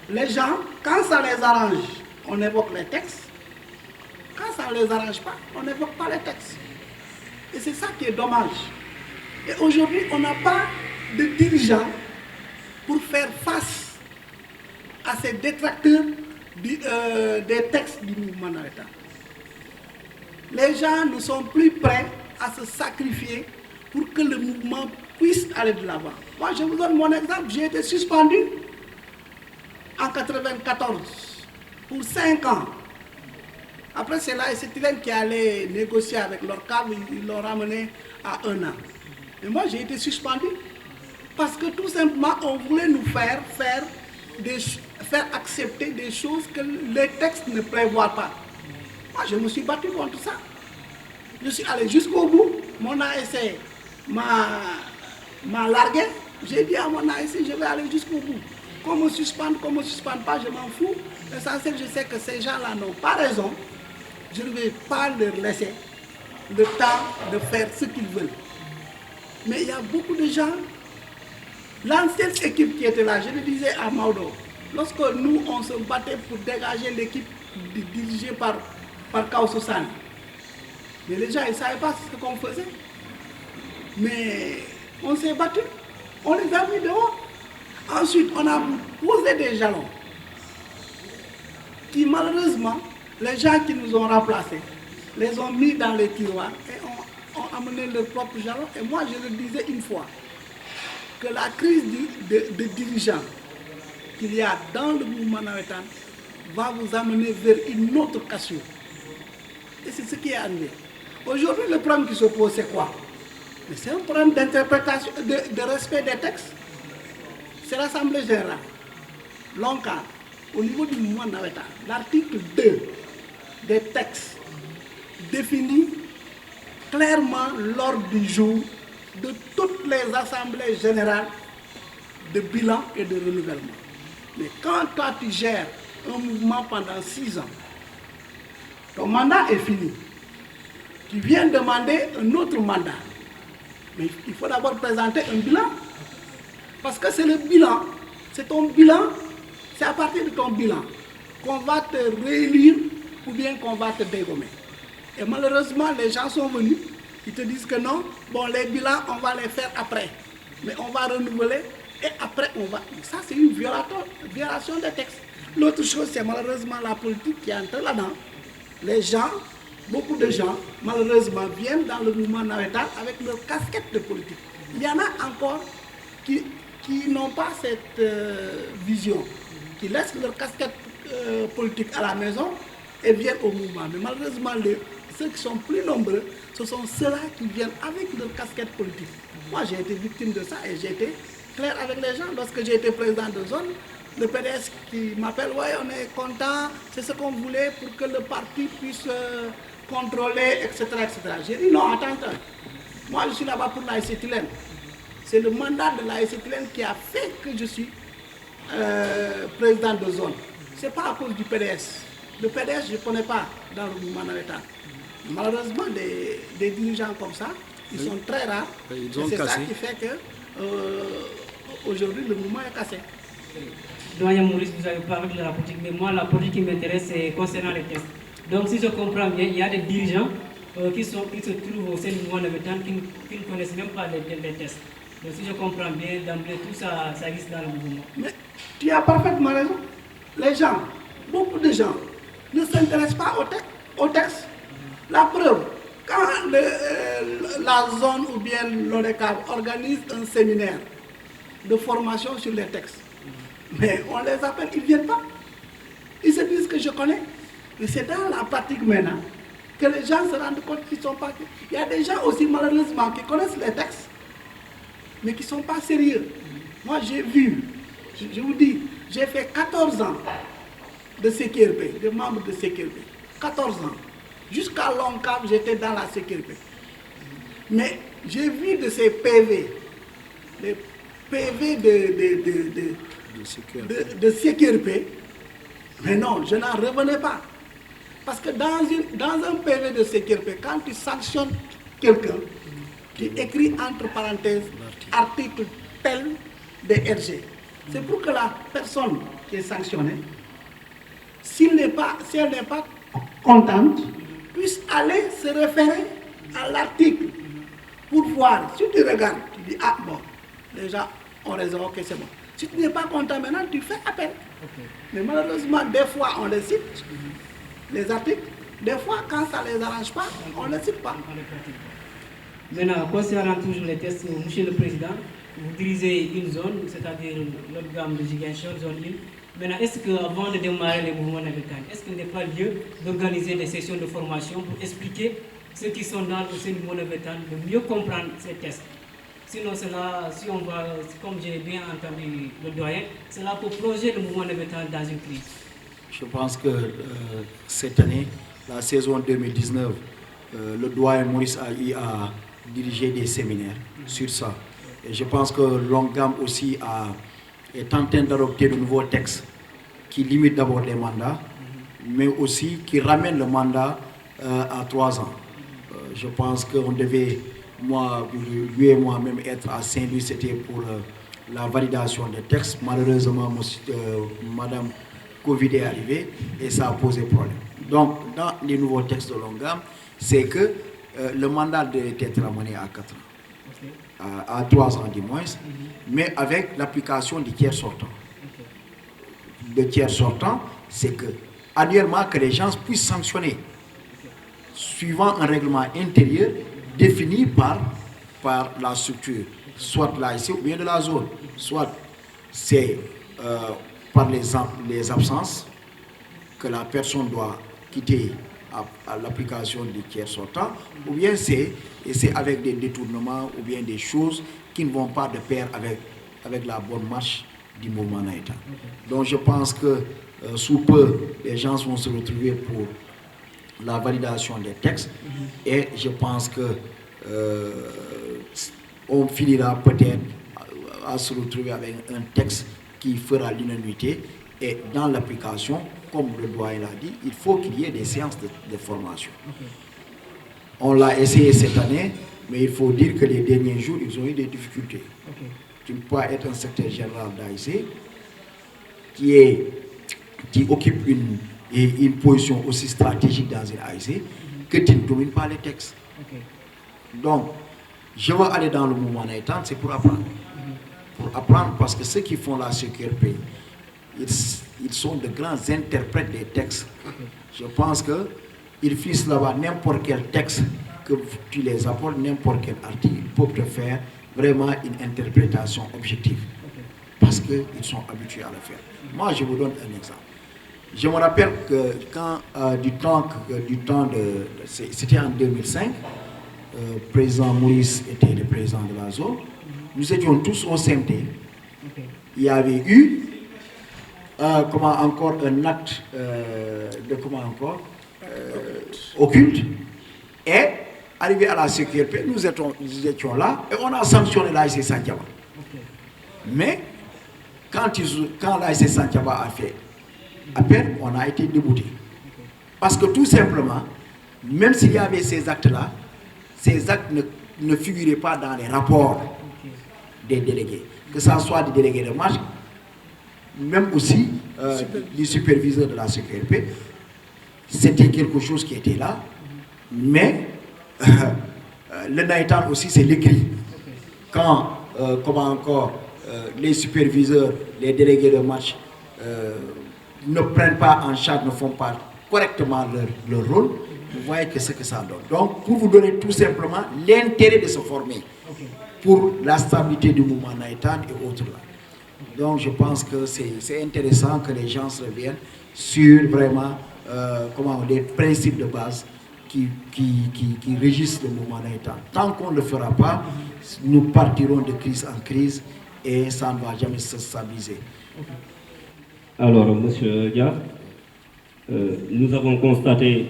les gens, quand ça les arrange, on évoque les textes. Quand ça ne les arrange pas, on n'évoque pas les textes. Et c'est ça qui est dommage. Et aujourd'hui, on n'a pas de dirigeants pour faire face à ces détracteurs des textes du mouvement navétane. Les gens ne sont plus prêts à se sacrifier pour que le mouvement puisse aller de l'avant. Moi, je vous donne mon exemple. J'ai été suspendu en 1994 pour 5 ans Après, c'est l'ASC Tilène qui allait négocier avec leur cadre, ils l'ont ramené à 1 an. Et moi, j'ai été suspendu parce que tout simplement, on voulait nous faire accepter des choses que les textes ne prévoient pas. Moi, je me suis battu contre ça. Je suis allé jusqu'au bout. Mon ASC m'a largué. J'ai dit à mon ASC, je vais aller jusqu'au bout. Qu'on me suspende pas, je m'en fous. L'essentiel, je sais que ces gens-là n'ont pas raison. Je ne vais pas leur laisser le temps de faire ce qu'ils veulent. Mais il y a beaucoup de gens, l'ancienne équipe qui était là, je le disais à Maudo, lorsque nous, on se battait pour dégager l'équipe dirigée par Kauso Sane, mais les gens, ils ne savaient pas ce qu'on faisait. Mais on s'est battu, on les a mis dehors. Ensuite, on a posé des jalons qui, malheureusement, les gens qui nous ont remplacés, les ont mis dans les tiroirs et ont amené leurs propres jalons. Et moi, je le disais une fois, que la crise de dirigeants qu'il y a dans le mouvement navétane va vous amener vers une autre cassure. Et c'est ce qui est arrivé. Aujourd'hui, le problème qui se pose, c'est quoi? Mais c'est un problème d'interprétation, de respect des textes. C'est l'Assemblée générale. L'ONCAD, au niveau du mouvement navétane, l'article 2 des textes définit clairement l'ordre du jour de toutes les assemblées générales de bilan et de renouvellement. Mais quand toi tu gères un mouvement pendant 6 ans, ton mandat est fini. Tu viens demander un autre mandat. Mais il faut d'abord présenter un bilan. Parce que c'est le bilan, c'est ton bilan, c'est à partir de ton bilan qu'on va te réélire ou bien qu'on va te dégommer. Et malheureusement, les gens sont venus, ils te disent que non, bon, les bilans, on va les faire après. Mais on va renouveler et après, on va... Ça, c'est une violation des textes. L'autre chose, c'est malheureusement la politique qui entre là-dedans. Les gens, beaucoup de gens, malheureusement, viennent dans le mouvement navétane avec leur casquette de politique. Il y en a encore qui n'ont pas cette vision, qui laissent leur casquette politique à la maison et viennent au mouvement. Mais malheureusement, ceux qui sont plus nombreux, ce sont ceux-là qui viennent avec leur casquette politique. Moi, j'ai été victime de ça et j'ai été clair avec les gens. Lorsque j'ai été président de zone, le PDS qui m'appelle, ouais, on est content, c'est ce qu'on voulait pour que le parti puisse contrôler, etc., etc. J'ai dit non, attends. Moi, je suis là-bas pour l'ASC Tilène. C'est le mandat de l'ASC Tilène qui a fait que je suis président de zone. Ce n'est pas à cause du PDS. Le PDS, je ne connais pas dans le mouvement navétane. Malheureusement, des dirigeants comme ça, ils sont très rares. Et c'est ça qui fait que aujourd'hui, le mouvement est cassé. Doyen Maurice, vous avez parlé de la politique, mais moi, la politique qui m'intéresse, c'est concernant les tests. Donc, si je comprends bien, il y a des dirigeants qui se trouvent au sein du mouvement navétane qui ne connaissent même pas les tests. Donc, si je comprends bien, d'emblée, tout ça, ça existe dans le mouvement. Mais tu as parfaitement raison. Les gens, beaucoup de gens, ne s'intéressent pas au texte. La preuve, quand la zone ou bien l'ODECAV organise un séminaire de formation sur les textes, mais on les appelle, ils ne viennent pas. Ils se disent que je connais. Mais c'est dans la pratique maintenant que les gens se rendent compte qu'ils ne sont pas... Il y a des gens aussi malheureusement qui connaissent les textes, mais qui ne sont pas sérieux. Moi j'ai vu, je vous dis, j'ai fait 14 ans de CQRP, de membre de CQRP. 14 ans. Jusqu'à l'ONCAV, j'étais dans la CQRP. Mais j'ai vu de ces PV, les PV de CQRP, mais non, je n'en revenais pas. Parce que dans un PV de CQRP, quand tu sanctionnes quelqu'un, tu écris entre parenthèses article tel de RG. C'est pour que la personne qui est sanctionnée, si elle n'est pas contente, puisse aller se référer à l'article pour voir. Si tu regardes, tu dis, ah bon, les gens ont raison, ok, c'est bon. Si tu n'es pas content maintenant, tu fais appel. Okay. Mais malheureusement, des fois, on les cite, les articles. Des fois, quand ça ne les arrange pas, on ne les cite pas. Maintenant, concernant toujours les tests, Monsieur le Président, vous dirigez une zone, c'est-à-dire notre gamme de Ziguinchor, zone 1. Maintenant, est-ce qu'avant de démarrer les mouvements navétanes, est-ce qu'il n'est pas lieu d'organiser des sessions de formation pour expliquer ceux qui sont dans le mouvement navétane de mieux comprendre ces tests? Sinon, cela, si on va, comme j'ai bien entendu le doyen, cela peut plonger le mouvement navétane dans une crise. Je pense que cette année, la saison 2019, le doyen Maurice AI a dirigé des séminaires sur ça. Et je pense que Longam aussi est en train d'adopter de nouveaux textes qui limitent d'abord les mandats, mais aussi qui ramènent le mandat à 3 ans. Je pense qu'on devait, lui et moi-même, être à Saint-Louis, c'était pour la validation des textes. Malheureusement, Madame Covid est arrivée et ça a posé problème. Donc, dans les nouveaux textes de Longam, c'est que le mandat doit être ramené à 4 ans, à 3 ans du moins, mais avec l'application du tiers sortant. Le tiers sortant, c'est que annuellement que les gens puissent sanctionner, suivant un règlement intérieur défini par la structure, soit l'AIC ou bien de la zone, soit c'est par les absences que la personne doit quitter à l'application du tiers sortant, ou bien c'est avec des détournements ou bien des choses qui ne vont pas de pair avec la bonne marche du mouvement naïta. Donc je pense que sous peu, les gens vont se retrouver pour la validation des textes et je pense que on finira peut-être à se retrouver avec un texte qui fera l'unanimité et dans l'application, comme le doyen l'a dit, il faut qu'il y ait des séances de formation. On l'a essayé cette année, mais il faut dire que les derniers jours, ils ont eu des difficultés. Tu ne peux pas être un secrétaire général d'AIC qui occupe une position aussi stratégique dans une AIC que tu ne domines pas les textes. Donc, je veux aller dans le mouvement naïtan, c'est pour apprendre. Pour apprendre parce que ceux qui font la CQRP, ils sont de grands interprètes des textes. Je pense qu'ils finissent là-bas n'importe quel texte que tu les apportes, n'importe quel article, ils peuvent te faire vraiment une interprétation objective. Parce qu'ils sont habitués à le faire. Moi, je vous donne un exemple. Je me rappelle que quand, c'était en 2005, le président Maurice était le président de la zone, nous étions tous au CMT. Il y avait eu un acte occulte et arrivé à la sécurité, nous étions là et on a sanctionné l'AIC Santiaba. Mais quand l'AIC Santiaba a fait appel, on a été débouté. Parce que tout simplement, même s'il y avait ces actes-là, ces actes ne figuraient pas dans les rapports des délégués. Que ce soit des délégués de marche, même aussi du superviseur de la CQRP, c'était quelque chose qui était là, mais le naïtan aussi c'est l'écrit. Quand, les superviseurs, les délégués de marche ne prennent pas en charge, ne font pas correctement leur rôle, vous voyez que c'est que ça donne. Donc, pour vous donner tout simplement l'intérêt de se former pour la stabilité du mouvement naïtan et autres là. Donc je pense que c'est intéressant que les gens se reviennent sur vraiment des principes de base qui régissent le mouvement naïtan. Tant qu'on ne le fera pas, nous partirons de crise en crise et ça ne va jamais se stabiliser. Alors, M. Dia, nous avons constaté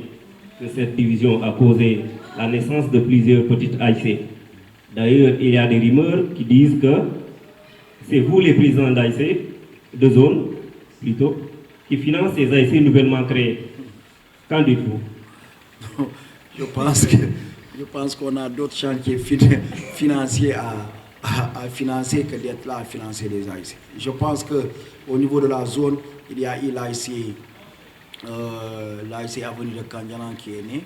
que cette division a causé la naissance de plusieurs petites AIC. D'ailleurs, il y a des rumeurs qui disent que c'est vous les présidents d'AIC, de zone plutôt, qui financent ces AIC nouvellement créés. Qu'en dites-vous? Je pense qu'on a d'autres chantiers financiers à financer que d'être là à financer les AIC. Je pense qu'au niveau de la zone, il y a eu l'AIC Avenue de Kandialan qui est né.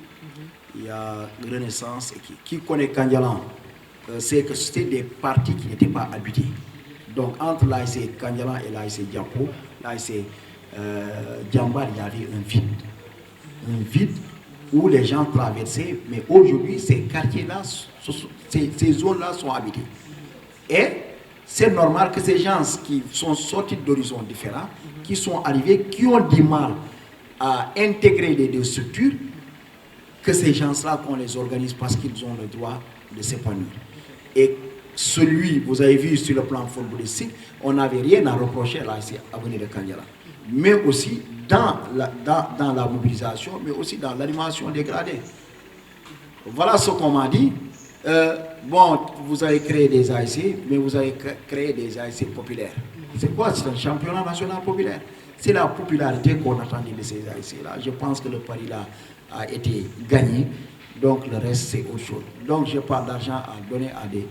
Il y a Renaissance. Qui connaît Kandialan c'est que c'était des partis qui n'étaient pas habités. Donc entre l'AIC Kandialan et l'AIC Diapo, l'AIC Djambar, il y avait un vide. Un vide où les gens traversaient, mais aujourd'hui ces quartiers-là, ces zones-là sont habitées. Et c'est normal que ces gens qui sont sortis d'horizons différents, qui sont arrivés, qui ont du mal à intégrer les deux structures, que ces gens-là, qu'on les organise parce qu'ils ont le droit de s'épanouir. Et vous avez vu sur le plan footballistique, on n'avait rien à reprocher à Avenir de Kandiala. Mais aussi dans la mobilisation, mais aussi dans l'animation des gradés. Voilà ce qu'on m'a dit. Bon, vous avez créé des ASC, mais vous avez créé des ASC populaires. C'est quoi? C'est un championnat national populaire. C'est la popularité qu'on attendait de ces ASC-là. Je pense que le pari là a été gagné. Donc le reste, c'est autre chose. Donc je n'ai pas d'argent à donner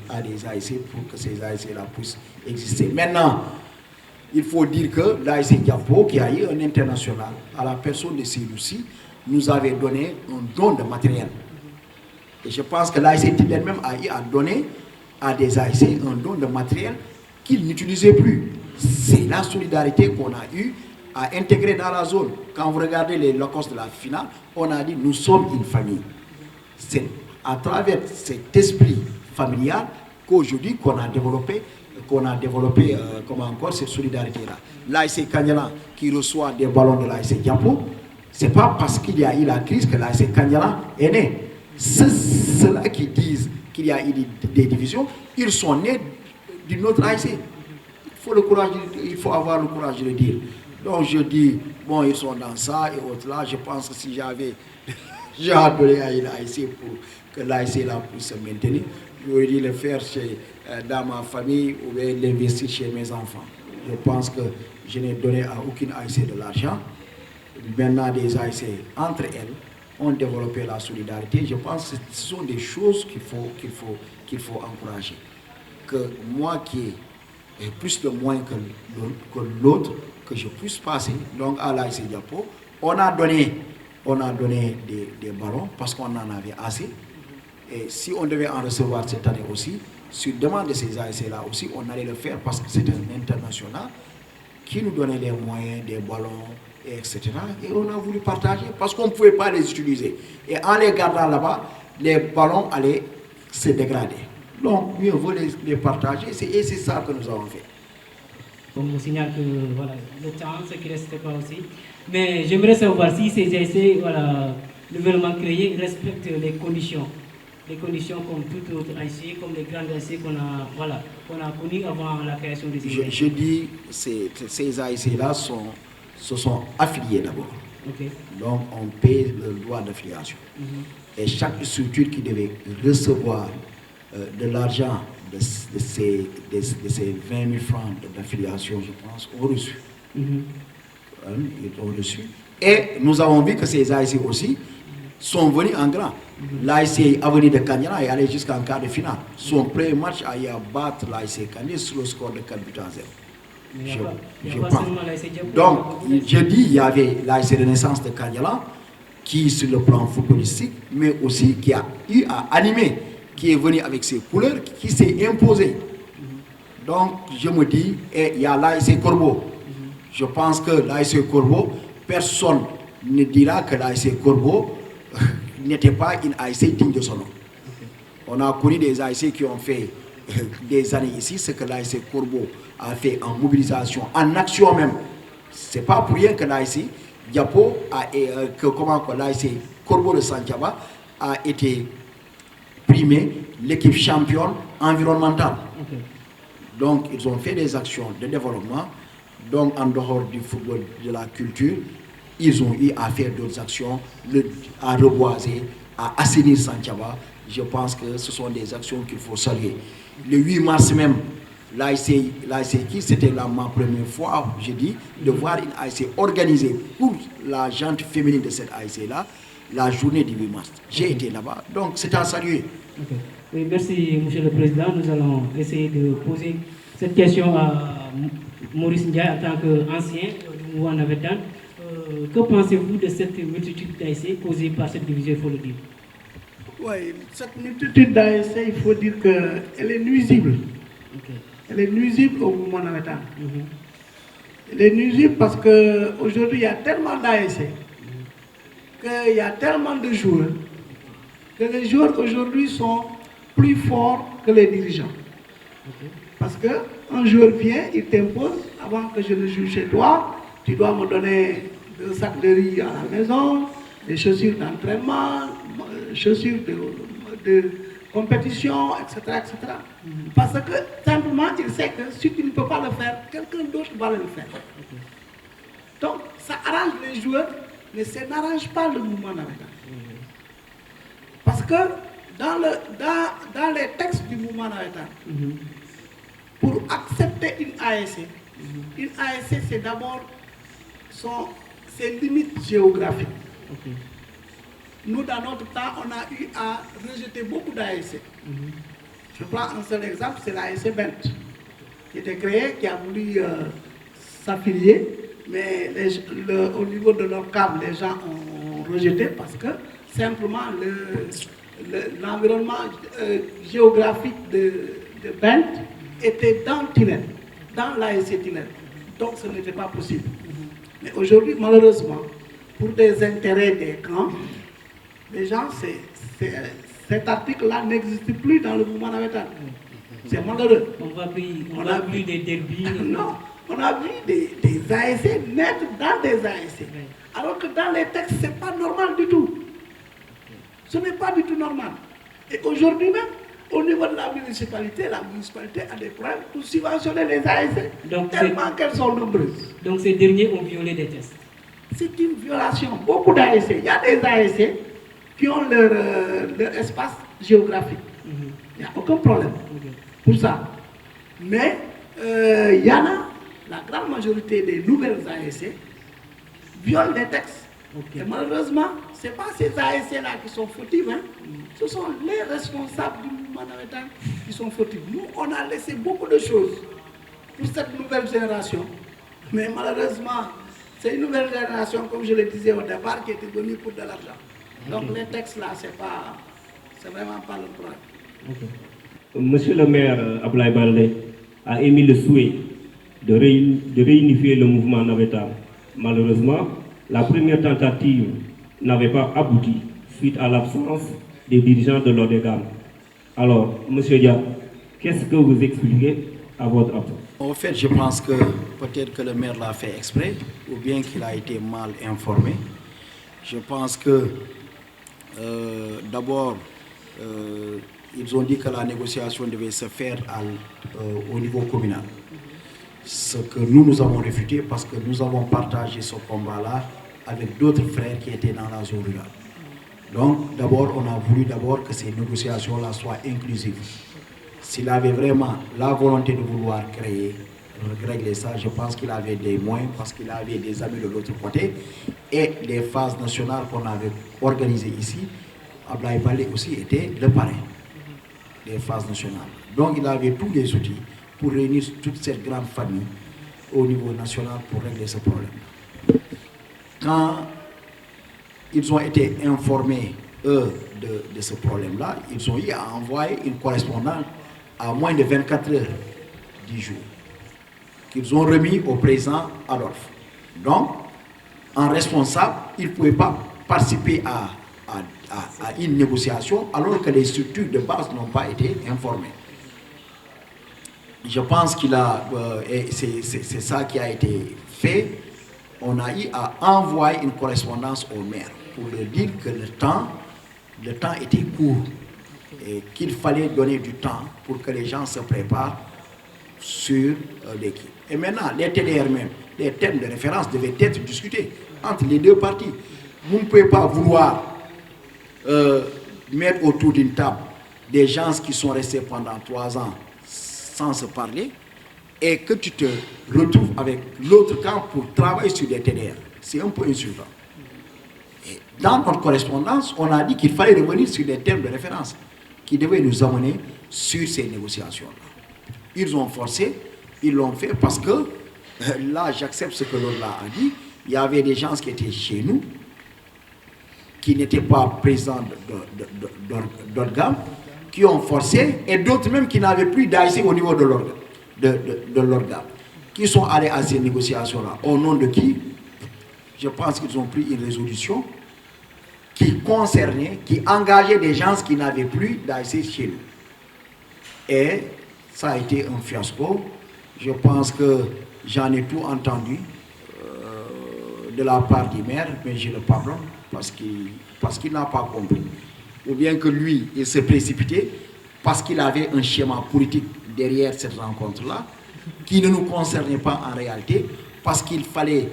à des ASC pour que ces ASC-là puissent exister. Maintenant, il faut dire que l'ASC Diapo, qui a eu un international, à la personne de Siloussi, nous avait donné un don de matériel. Et je pense que l'ASC Tibet même a eu à donner à des ASC un don de matériel qu'ils n'utilisaient plus. C'est la solidarité qu'on a eue à intégrer dans la zone. Quand vous regardez les locos de la finale, on a dit nous sommes une famille. C'est à travers cet esprit familial qu'aujourd'hui qu'on a développé comment encore cette solidarité-là. L'ASC Kandiala qui reçoit des ballons de l'ASC Diapo, ce n'est pas parce qu'il y a eu la crise que l'ASC Kandiala est né. Ceux-là qui disent qu'il y a eu des divisions, ils sont nés d'une autre ASC. Il faut avoir le courage de le dire. Donc je dis, bon, ils sont dans ça et autres là. Je pense que si j'ai donné à une ASC pour que l'ASC là puisse se maintenir, j'aurais dû le faire dans ma famille ou bien l'investir chez mes enfants. Je pense que je n'ai donné à aucune ASC de l'argent. Maintenant, des ASC entre elles ont développé la solidarité. Je pense que ce sont des choses qu'il faut encourager. Que moi qui ai plus de moyens que l'autre, que je puisse passer donc à l'ASC Diapo, on a donné des ballons parce qu'on en avait assez. Et si on devait en recevoir cette année aussi, sur demande de ces ASC-là aussi, on allait le faire parce que c'est un international qui nous donnait les moyens, des ballons, etc. Et on a voulu partager parce qu'on ne pouvait pas les utiliser. Et en les gardant là-bas, les ballons allaient se dégrader. Donc, mieux vaut les partager et c'est ça que nous avons fait. On me signale que voilà, le temps, ce qui ne restait pas aussi. Mais j'aimerais savoir si ces essais, voilà, nouvellement créés, respectent les conditions. Les conditions comme tout autre ASC, comme les grandes ASC qu'on a connues avant la création des essais. Je dis, ces ASC-là se sont affiliés d'abord. Okay. Donc, on paye le droit d'affiliation. Et chaque structure qui devait recevoir de l'argent de ces 20 000 francs d'affiliation, je pense, ont reçu. Ils ont reçu. Et nous avons vu que ces ASC aussi sont venus en grand. L'ASC Avenir de Kandiala est allé jusqu'en quart de finale. Son premier match a eu à battre l'ASC Kandiala sur le score de 4-0. Je pense. Donc, je dis, il y avait l'ASC Renaissance de Kandiala qui, sur le plan footballistique, mais aussi qui a eu à animer, qui est venu avec ses couleurs, qui s'est imposé. Donc, je me dis, et il y a l'ASC Corbeau. Je pense que l'ASC Corbeau, personne ne dira que l'ASC Corbeau n'était pas une ASC digne de son nom. On a connu des ASC qui ont fait des années ici, ce que l'ASC Corbeau a fait en mobilisation, en action même. Ce n'est pas pour rien que l'ASC Diapo, l'ASC Corbeau de Santiaba a été primé l'équipe championne environnementale. Donc, ils ont fait des actions de développement. Donc, en dehors du football, de la culture, ils ont eu à faire d'autres actions, à reboiser, à assainir Santiaba. Je pense que ce sont des actions qu'il faut saluer. Le 8 mars même, l'ASC qui c'était ma première fois, je dis, de voir une ASC organisée pour la gente féminine de cette ASC-là, la journée du 8 mars. J'ai été là-bas, donc c'est à saluer. Oui, merci, Monsieur le Président. Nous allons essayer de poser cette question à Maurice Ndiaye en tant qu'ancien du mouvement Navétane. Que pensez-vous de cette multitude d'ASC causée par cette division, il faut le dire? Oui, cette multitude d'ASC, il faut dire qu'elle est nuisible. Elle est nuisible au mouvement Navétane. Elle est nuisible parce qu'aujourd'hui, il y a tellement d'ASC, qu'il y a tellement de joueurs, que les joueurs aujourd'hui sont plus forts que les dirigeants. Parce que un joueur vient, il t'impose, avant que je ne joue chez toi, tu dois me donner 2 sacs de riz à la maison, des chaussures d'entraînement, chaussures de compétition, etc., etc. Parce que simplement, il sait que si tu ne peux pas le faire, quelqu'un d'autre va le faire. Donc, ça arrange les joueurs, mais ça n'arrange pas le mouvement navétane. Parce que dans les textes du mouvement navétane, pour accepter une ASC, c'est d'abord ses limites géographiques. Nous, dans notre temps, on a eu à rejeter beaucoup d'ASC. Je prends un seul exemple, c'est l'ASC Bent, qui était créé, qui a voulu s'affilier, mais au niveau de leur cadre, les gens ont rejeté parce que simplement l'environnement géographique de Bent était dans Tilène, dans l'ASC Tilène. Donc ce n'était pas possible. Mais aujourd'hui, malheureusement, pour des intérêts des camps, les gens, cet article-là n'existe plus dans le mouvement navétane. C'est malheureux. On a vu des derbies. Non, on a vu des ASC naître dans des ASC. Alors que dans les textes, ce n'est pas normal du tout. Ce n'est pas du tout normal. Et aujourd'hui même, au niveau de la municipalité a des problèmes pour subventionner les ASC, tellement qu'elles sont nombreuses. Donc ces derniers ont violé des tests. C'est une violation. Beaucoup d'ASC. Il y a des ASC qui ont leur espace géographique. Il n'y a aucun problème pour ça. Mais il y en a, la grande majorité des nouvelles ASC violent les textes. Et malheureusement, ce n'est pas ces ASC-là qui sont fautifs. Ce sont les responsables du mouvement navétane qui sont fautifs. Nous, on a laissé beaucoup de choses pour cette nouvelle génération. Mais malheureusement, c'est une nouvelle génération, comme je le disais au départ, qui était venue pour de l'argent. Donc les textes-là, c'est vraiment pas le problème. Monsieur le maire Abdoulaye Baldé a émis le souhait de réunifier le mouvement navétane. Malheureusement, la première tentative n'avait pas abouti suite à l'absence des dirigeants de l'ODEGAM. Alors, monsieur Dia, qu'est-ce que vous expliquez à votre absence? En fait, je pense que peut-être que le maire l'a fait exprès ou bien qu'il a été mal informé. Je pense que d'abord, ils ont dit que la négociation devait se faire au niveau communal. Ce que nous avons réfuté parce que nous avons partagé ce combat-là avec d'autres frères qui étaient dans la zone rurale. Donc, d'abord, on a voulu que ces négociations-là soient inclusives. S'il avait vraiment la volonté de vouloir régler ça, je pense qu'il avait des moyens parce qu'il avait des amis de l'autre côté et les phases nationales qu'on avait organisées ici, Abdoulaye Baldé aussi était le parrain des phases nationales. Donc il avait tous les outils pour réunir toute cette grande famille au niveau national pour régler ce problème. Quand ils ont été informés, eux, de ce problème-là, ils ont eu à envoyer une correspondance à moins de 24 heures du jour, qu'ils ont remis au président Adolphe. Donc, en responsable, il ne pouvait pas participer à une négociation alors que les structures de base n'ont pas été informées. Je pense c'est ça qui a été fait. On a eu à envoyer une correspondance au maire pour leur dire que le temps était court et qu'il fallait donner du temps pour que les gens se préparent sur l'équipe. Et maintenant, les TDR même, les thèmes de référence devaient être discutés entre les deux parties. Vous ne pouvez pas vouloir mettre autour d'une table des gens qui sont restés pendant 3 ans sans se parler et que tu te retrouves avec l'autre camp pour travailler sur des TDR. C'est un peu insultant. Et dans notre correspondance, on a dit qu'il fallait revenir sur des thèmes de référence qui devaient nous amener sur ces négociations-là. Ils ont forcé, ils l'ont fait parce que, là j'accepte ce que l'autre a dit, il y avait des gens qui étaient chez nous, qui n'étaient pas présents d'organes, qui ont forcé, et d'autres même qui n'avaient plus d'AIC au niveau de l'organe, qui sont allés à ces négociations-là. Au nom de qui? Je pense qu'ils ont pris une résolution qui concernait, qui engageait des gens qui n'avaient plus d'AIC chez nous. Et ça a été un fiasco. Je pense que j'en ai tout entendu de la part du maire, mais je le pardonne parce qu'il n'a pas compris. Ou bien que lui, il s'est précipité parce qu'il avait un schéma politique derrière cette rencontre-là, qui ne nous concernait pas en réalité, parce qu'il fallait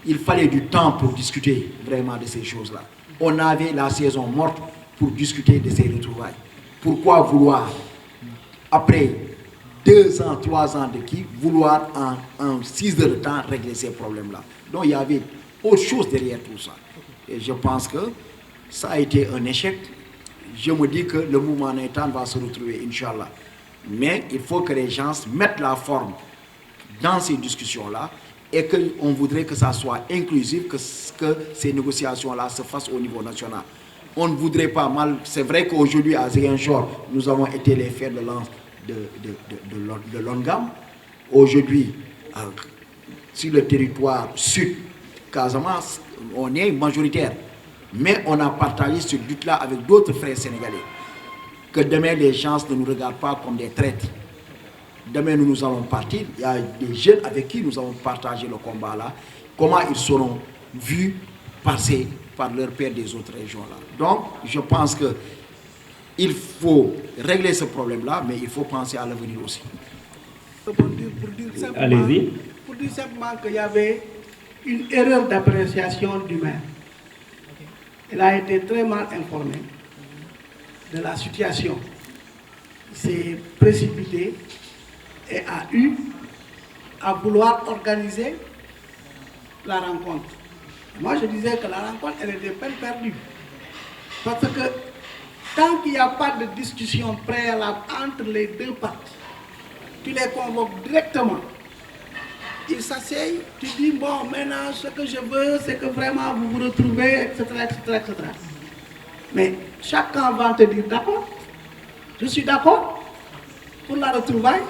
du temps pour discuter vraiment de ces choses-là. On avait la saison morte pour discuter de ces retrouvailles. Pourquoi vouloir, après 2 ans, 3 ans de qui, vouloir en 6 heures de temps régler ces problèmes-là? Donc il y avait autre chose derrière tout ça. Et je pense que ça a été un échec. Je me dis que le mouvement Navétane va se retrouver, Inch'Allah. Mais il faut que les gens mettent la forme dans ces discussions-là et qu'on voudrait que ça soit inclusif, que ces négociations-là se fassent au niveau national. On ne voudrait pas mal. C'est vrai qu'aujourd'hui, à Ziguinchor, nous avons été les fers de lance de l'ONGAM. Aujourd'hui, sur le territoire sud, Casamance, on est majoritaire. Mais on a partagé cette lutte-là avec d'autres frères sénégalais. Que demain, les gens ne nous regardent pas comme des traîtres. Demain, nous allons partir. Il y a des jeunes avec qui nous avons partagé le combat-là. Comment ils seront vus passer par leur père des autres régions-là. Donc, je pense qu'il faut régler ce problème-là, mais il faut penser à l'avenir aussi. Allez-y. Pour dire simplement qu'il y avait une erreur d'appréciation du maire. Il a été très mal informé de la situation. Il s'est précipité et a eu à vouloir organiser la rencontre. Moi, je disais que la rencontre, elle était peine perdue. Parce que tant qu'il n'y a pas de discussion préalable entre les deux parties, tu les convoques directement. Ils s'asseyent, tu dis, bon, maintenant, ce que je veux, c'est que vraiment vous vous retrouvez, etc., etc., etc. Mais chacun va te dire, d'accord, je suis d'accord pour la retrouvaille,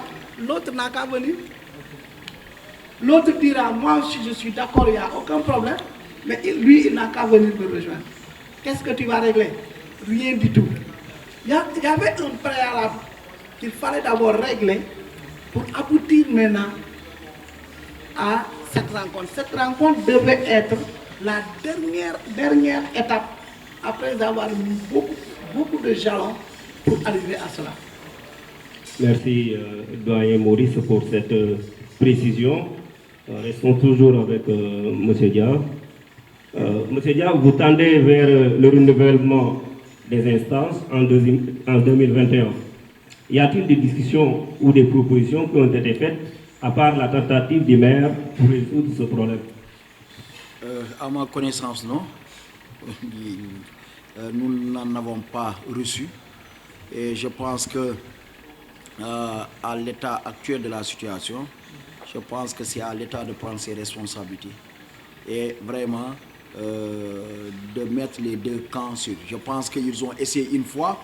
l'autre n'a qu'à venir. L'autre dira, moi aussi je suis d'accord, il n'y a aucun problème, mais lui, il n'a qu'à venir me rejoindre. Qu'est-ce que tu vas régler? Rien du tout. Il y avait un préalable qu'il fallait d'abord régler pour aboutir maintenant à cette rencontre. Cette rencontre devait être la dernière étape après avoir mis beaucoup de jalons pour arriver à cela. Merci, doyen Maurice, pour cette précision. Restons toujours avec M. Dia. M. Dia, vous tendez vers le renouvellement des instances en 2021. Y a-t-il des discussions ou des propositions qui ont été faites à part la tentative du maire pour résoudre ce problème? À ma connaissance, non. Nous n'en avons pas reçu. Et je pense que à l'état actuel de la situation, je pense que c'est à l'État de prendre ses responsabilités et vraiment de mettre les deux camps sur. Je pense qu'ils ont essayé une fois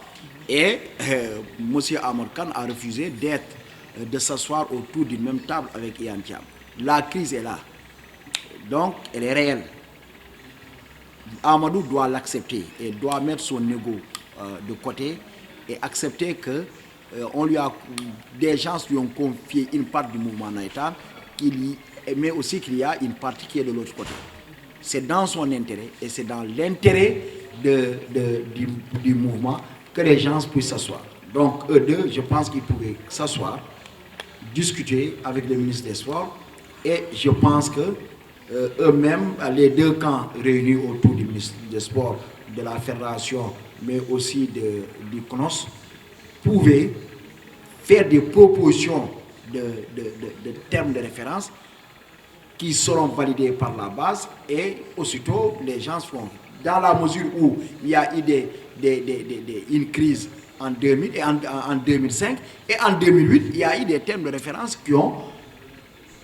et M. Amadou Kane a refusé de s'asseoir autour d'une même table avec Ian Thiam. La crise est là. Donc, elle est réelle. Amadou doit l'accepter et doit mettre son ego de côté et accepter que des gens lui ont confié une part du mouvement Navétane, mais aussi qu'il y a une partie qui est de l'autre côté. C'est dans son intérêt et c'est dans l'intérêt du mouvement que les gens puissent s'asseoir. Donc, eux deux, je pense qu'ils pouvaient s'asseoir, discuter avec le ministre des Sports et je pense que eux-mêmes, les deux camps réunis autour du ministre des Sports, de la Fédération, mais aussi du CNOS, pouvaient faire des propositions de termes de référence qui seront validés par la base et aussitôt les gens font. Dans la mesure où il y a eu une crise en 2000 et en 2005 et en 2008, il y a eu des termes de référence qui ont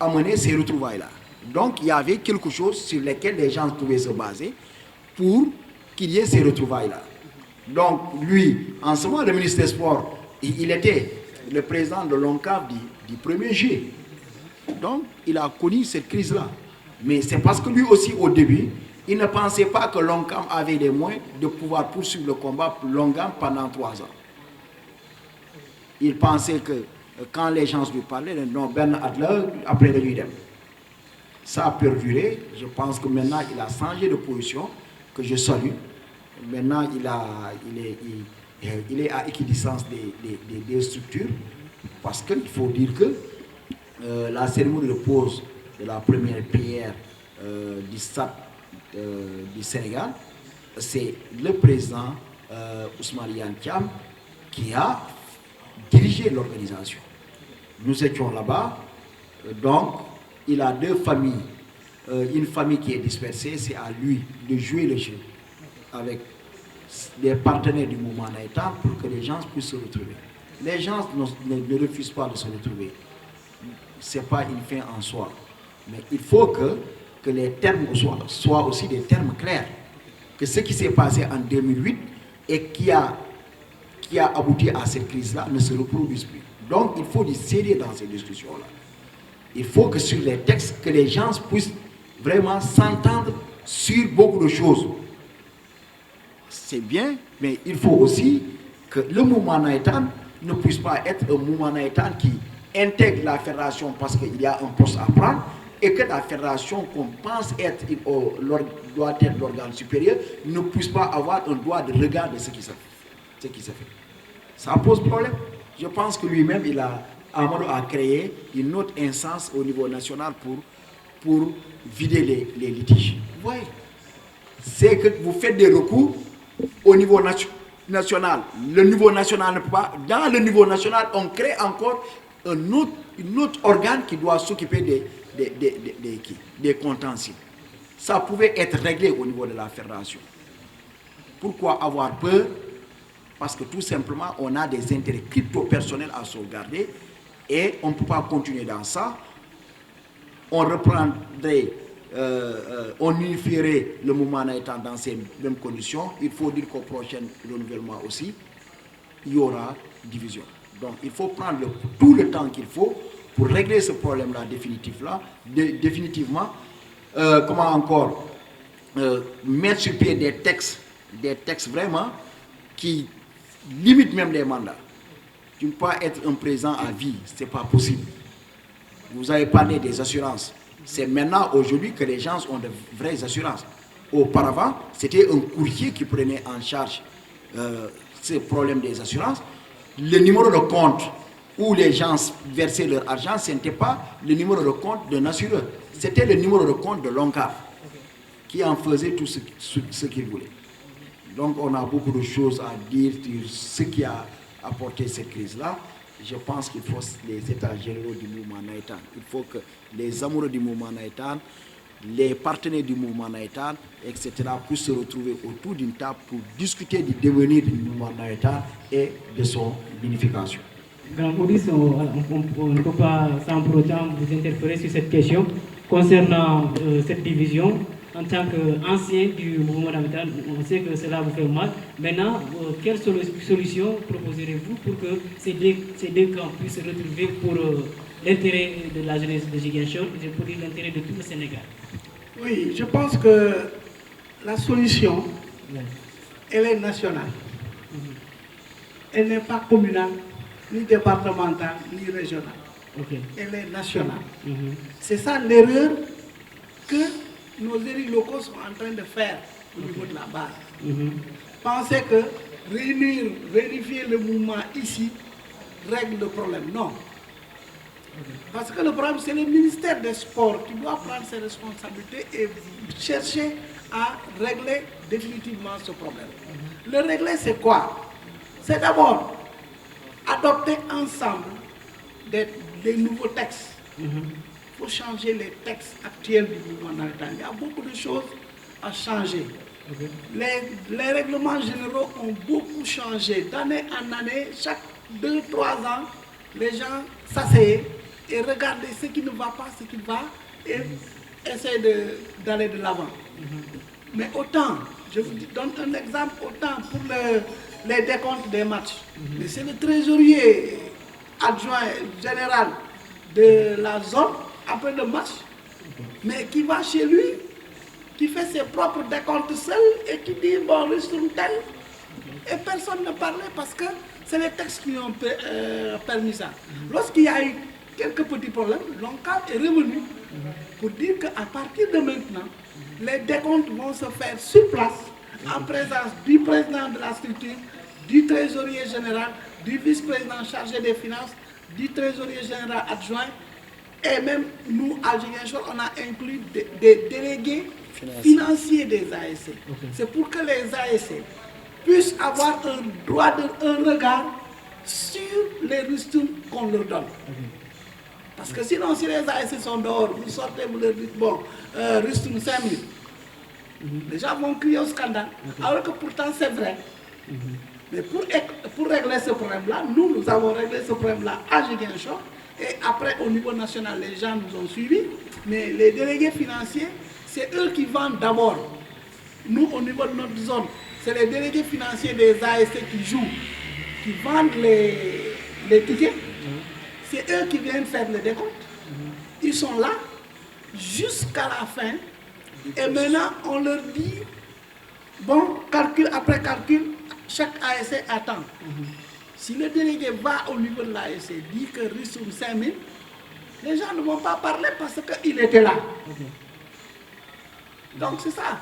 amené ces retrouvailles-là. Donc il y avait quelque chose sur lequel les gens pouvaient se baser pour qu'il y ait ces retrouvailles-là. Donc lui, en ce moment, le ministre des Sports, il était le président de l'ONCAV du 1er juillet. Donc il a connu cette crise-là. Mais c'est parce que lui aussi, au début, il ne pensait pas que l'ONCAV avait les moyens de pouvoir poursuivre le combat pour l'ONCAV pendant 3 ans. Il pensait que quand les gens lui parlaient, non, Ben Adler, après le Udem. Ça a perduré. Je pense que maintenant, il a changé de position, que je salue. Maintenant, il est à équidistance des structures, parce qu'il faut dire que la cérémonie de pose de la première pierre du stade du Sénégal, c'est le président Ousmane Iyane Thiam qui a dirigé l'organisation. Nous étions là-bas, donc il a deux familles. Une famille qui est dispersée, c'est à lui de jouer le jeu avec les partenaires du mouvement Naïtan pour que les gens puissent se retrouver. Les gens ne refusent pas de se retrouver. Ce n'est pas une fin en soi. Mais il faut que les termes soient aussi des termes clairs. Que ce qui s'est passé en 2008 et qui a abouti à cette crise-là ne se reproduise plus. Donc il faut du sérieux dans ces discussions-là. Il faut que sur les textes, que les gens puissent vraiment s'entendre sur beaucoup de choses. C'est bien, mais il faut aussi que le mouvement Naïtan ne puisse pas être un mouvement Naïtan qui intègre la fédération parce qu'il y a un poste à prendre et que la fédération qu'on pense doit être l'organe supérieur ne puisse pas avoir un droit de regard de ce qui se fait. Ça pose problème. Je pense que lui-même, Amadou a créé une autre instance au niveau national pour vider les litiges. Vous voyez, c'est que vous faites des recours au niveau national. Le niveau national ne peut pas. Dans le niveau national, on crée encore un autre organe qui doit s'occuper des contentieux. Ça pouvait être réglé au niveau de la fédération. Pourquoi avoir peur? Parce que tout simplement, on a des intérêts crypto-personnels à sauvegarder et on ne peut pas continuer dans ça. On reprendrait, on unifierait le mouvement Naïtan dans ces mêmes conditions. Il faut dire qu'au prochain renouvellement aussi, il y aura division. Donc il faut prendre tout le temps qu'il faut pour régler ce problème-là définitivement. Comment encore mettre sur pied des textes vraiment qui limitent même les mandats. Tu ne peux pas être un président à vie, ce n'est pas possible. Vous avez parlé des assurances. C'est maintenant, aujourd'hui, que les gens ont de vraies assurances. Auparavant, c'était un courtier qui prenait en charge ce problème des assurances. Le numéro de compte où les gens versaient leur argent, ce n'était pas le numéro de compte d'un assureur. C'était le numéro de compte de l'ONCAV qui en faisait tout ce qu'il voulait. Donc on a beaucoup de choses à dire sur ce qui a apporté cette crise-là. Je pense qu'il faut les états généraux du mouvement Naïtan. Il faut que les amoureux du mouvement Naïtan, les partenaires du mouvement Naïtan, etc., puissent se retrouver autour d'une table pour discuter du devenir du mouvement Naïtan et de son unification. Grand Maurice, on ne peut pas sans pour autant vous interférer sur cette question concernant cette division. En tant qu'ancien du mouvement Naïtan, on sait que cela vous fait mal. Maintenant, quelle solution proposerez-vous pour que ces deux camps puissent se retrouver pour l'intérêt de la jeunesse de Ziguinchor et pour l'intérêt de tout le Sénégal? Oui, je pense que la solution, elle est nationale. Elle n'est pas communale, ni départementale, ni régionale. Elle est nationale. C'est ça l'erreur que nos élus locaux sont en train de faire au niveau de la base. Penser que réunifier le mouvement ici règle le problème. Non. Parce que le problème, c'est le ministère des Sports qui doit prendre ses responsabilités et chercher à régler définitivement ce problème. Le régler, c'est quoi? C'est d'abord adopter ensemble des nouveaux textes. Pour changer les textes actuels du mouvement Naïtan. Il y a beaucoup de choses à changer. Les règlements généraux ont beaucoup changé. D'année en année, chaque 2-3 ans, les gens s'asseyaient et regardaient ce qui ne va pas, ce qui va, et essayaient d'aller de l'avant. Mais autant, je vous donne un exemple, autant pour les décomptes des matchs. Mais c'est le trésorier adjoint général de la zone après le match, mais qui va chez lui, qui fait ses propres décomptes seul et qui dit, bon, le tel, Et personne ne parlait parce que c'est les textes qui ont permis ça. Lorsqu'il y a eu quelques petits problèmes, l'ONCAV est revenu pour dire qu'à partir de maintenant, les décomptes vont se faire sur place, en présence du président de la structure, du trésorier général, du vice-président chargé des finances, du trésorier général adjoint, et même nous, à Ziguinchor, on a inclus des délégués financiers des ASC. C'est pour que les ASC puissent avoir un droit un regard sur les ristournes qu'on leur donne. Parce que sinon, si les ASC sont dehors, vous sortez, vous leur dites, bon, ristourne 5 000. Les gens vont crier au scandale, alors que pourtant c'est vrai. Mais pour régler ce problème-là, nous avons réglé ce problème-là à Ziguinchor. Et après, au niveau national, les gens nous ont suivis. Mais les délégués financiers, c'est eux qui vendent d'abord. Nous, au niveau de notre zone, c'est les délégués financiers des ASC qui jouent, qui vendent les tickets. C'est eux qui viennent faire le décompte. Ils sont là jusqu'à la fin. Et maintenant, on leur dit, bon, calcul après calcul, chaque ASC attend. Si le délégué va au niveau de l'ASC, dit que risque 5 000, les gens ne vont pas parler parce qu'il était là. Donc c'est ça.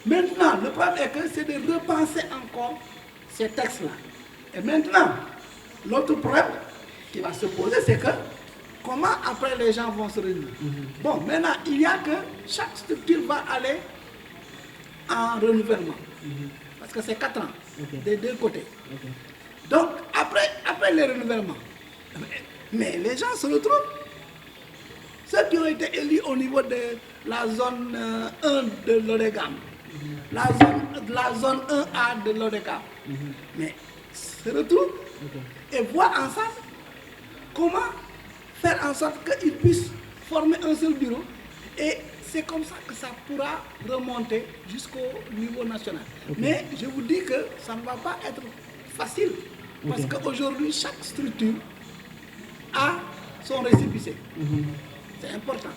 Maintenant, le problème est que c'est de repenser encore ces textes-là. Et maintenant, l'autre problème qui va se poser, c'est que comment après les gens vont se réunir. Bon, maintenant, il y a que chaque structure va aller en renouvellement. Parce que c'est 4 ans, des deux côtés. Donc, après les renouvellements, mais les gens se retrouvent. Ceux qui ont été élus au niveau de la zone 1 de l'ODEGAM, la zone 1A de l'ODEGAM, mais se retrouvent et voient ensemble comment faire en sorte qu'ils puissent former un seul bureau. Et c'est comme ça que ça pourra remonter jusqu'au niveau national. Mais je vous dis que ça ne va pas être facile. Parce qu'aujourd'hui, chaque structure a son récépissé. C'est important.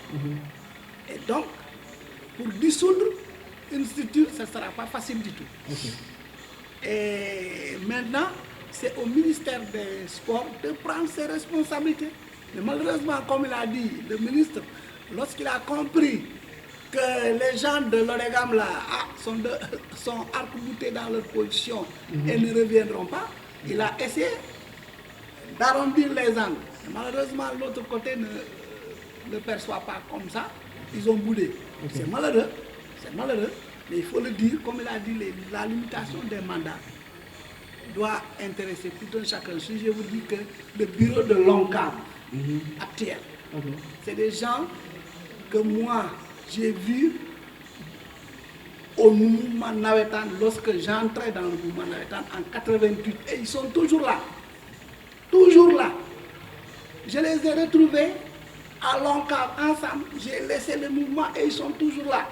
Et donc, pour dissoudre une structure, ça ne sera pas facile du tout. Et maintenant, c'est au ministère des Sports de prendre ses responsabilités. Mais malheureusement, comme il a dit, le ministre, lorsqu'il a compris que les gens de l'ODEGAM là sont arc-boutés dans leur position et ne reviendront pas, il a essayé d'arrondir les angles. Malheureusement, l'autre côté ne le perçoit pas comme ça. Ils ont boudé. C'est malheureux, mais il faut le dire, comme il a dit, la limitation des mandats doit intéresser tout un chacun. Si je vous dis que le bureau de l'ONCAV actuel, c'est des gens que moi, j'ai vus au mouvement Nawetan lorsque j'entrais dans le mouvement Nawetan en 88 et ils sont toujours là. Toujours là. Je les ai retrouvés à l'ONCAV ensemble. J'ai laissé le mouvement et ils sont toujours là.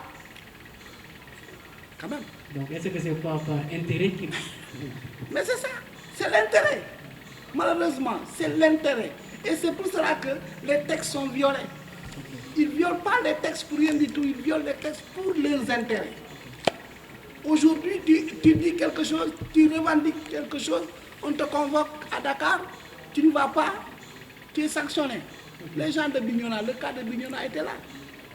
Quand même. Donc est-ce que c'est pas par intérêt qui... Mais c'est ça. C'est l'intérêt. Malheureusement, c'est l'intérêt. Et c'est pour cela que les textes sont violés. Ils ne violent pas les textes pour rien du tout. Ils violent les textes pour leurs intérêts. Aujourd'hui, tu dis quelque chose, tu revendiques quelque chose, on te convoque à Dakar, tu ne vas pas, tu es sanctionné. Les gens de Bignona, le cas de Bignona était là.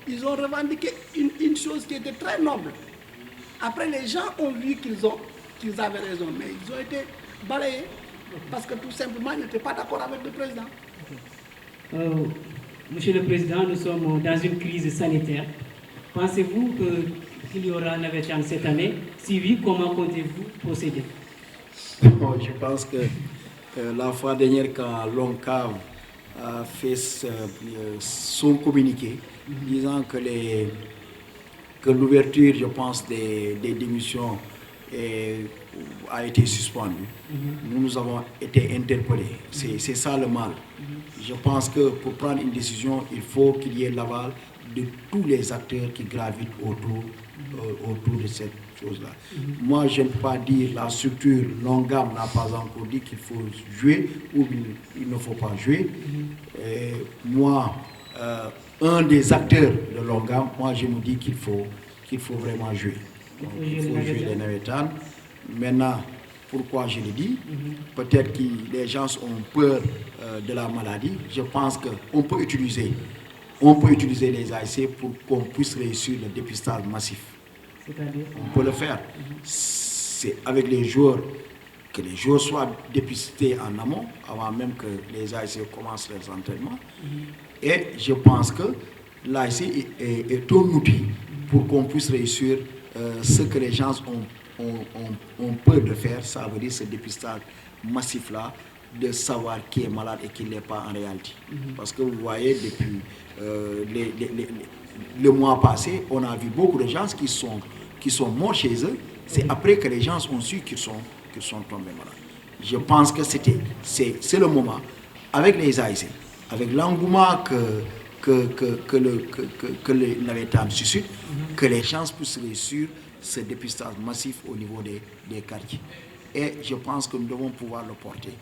Ils ont revendiqué une chose qui était très noble. Après, les gens ont vu qu'ils avaient raison, mais ils ont été balayés parce que tout simplement, ils n'étaient pas d'accord avec le président. Monsieur le Président, nous sommes dans une crise sanitaire. Pensez-vous qu'il y aura un Nawetan cette année? Si oui, comment comptez-vous procéder? Bon, je pense que la fois dernière, quand l'ONCAV a fait son communiqué, disant que l'ouverture, je pense, des démissions a été suspendue, nous avons été interpellés. C'est ça le mal. Je pense que pour prendre une décision, il faut qu'il y ait l'aval de tous les acteurs qui gravitent autour de cette chose-là. Moi, je ne peux pas dire la structure Longam n'a pas encore dit qu'il faut jouer ou il ne faut pas jouer. Moi, un des acteurs de Longam, moi je me dis qu'il faut vraiment jouer. Donc, il faut jouer les Nawetan. Maintenant, Pourquoi je le dis? Peut-être que les gens ont peur de la maladie. Je pense qu'on peut utiliser les ASC pour qu'on puisse réussir le dépistage massif. C'est-à-dire? On peut le faire. C'est avec les joueurs, que les joueurs soient dépistés en amont, avant même que les ASC commencent leurs entraînements. Et je pense que l'ASC est un outil pour qu'on puisse réussir ce que les gens ont peur de faire, ça veut dire ce dépistage massif-là, de savoir qui est malade et qui ne l'est pas en réalité. Parce que vous voyez, depuis le mois passé, on a vu beaucoup de gens qui sont morts chez eux. C'est après que les gens ont su qu'ils sont tombés malades. Je pense que c'est le moment, avec les ASC, avec l'engouement que les Navétanes suscitent, que les gens puissent réussir ce dépistage massif au niveau des quartiers. Et je pense que nous devons pouvoir le porter.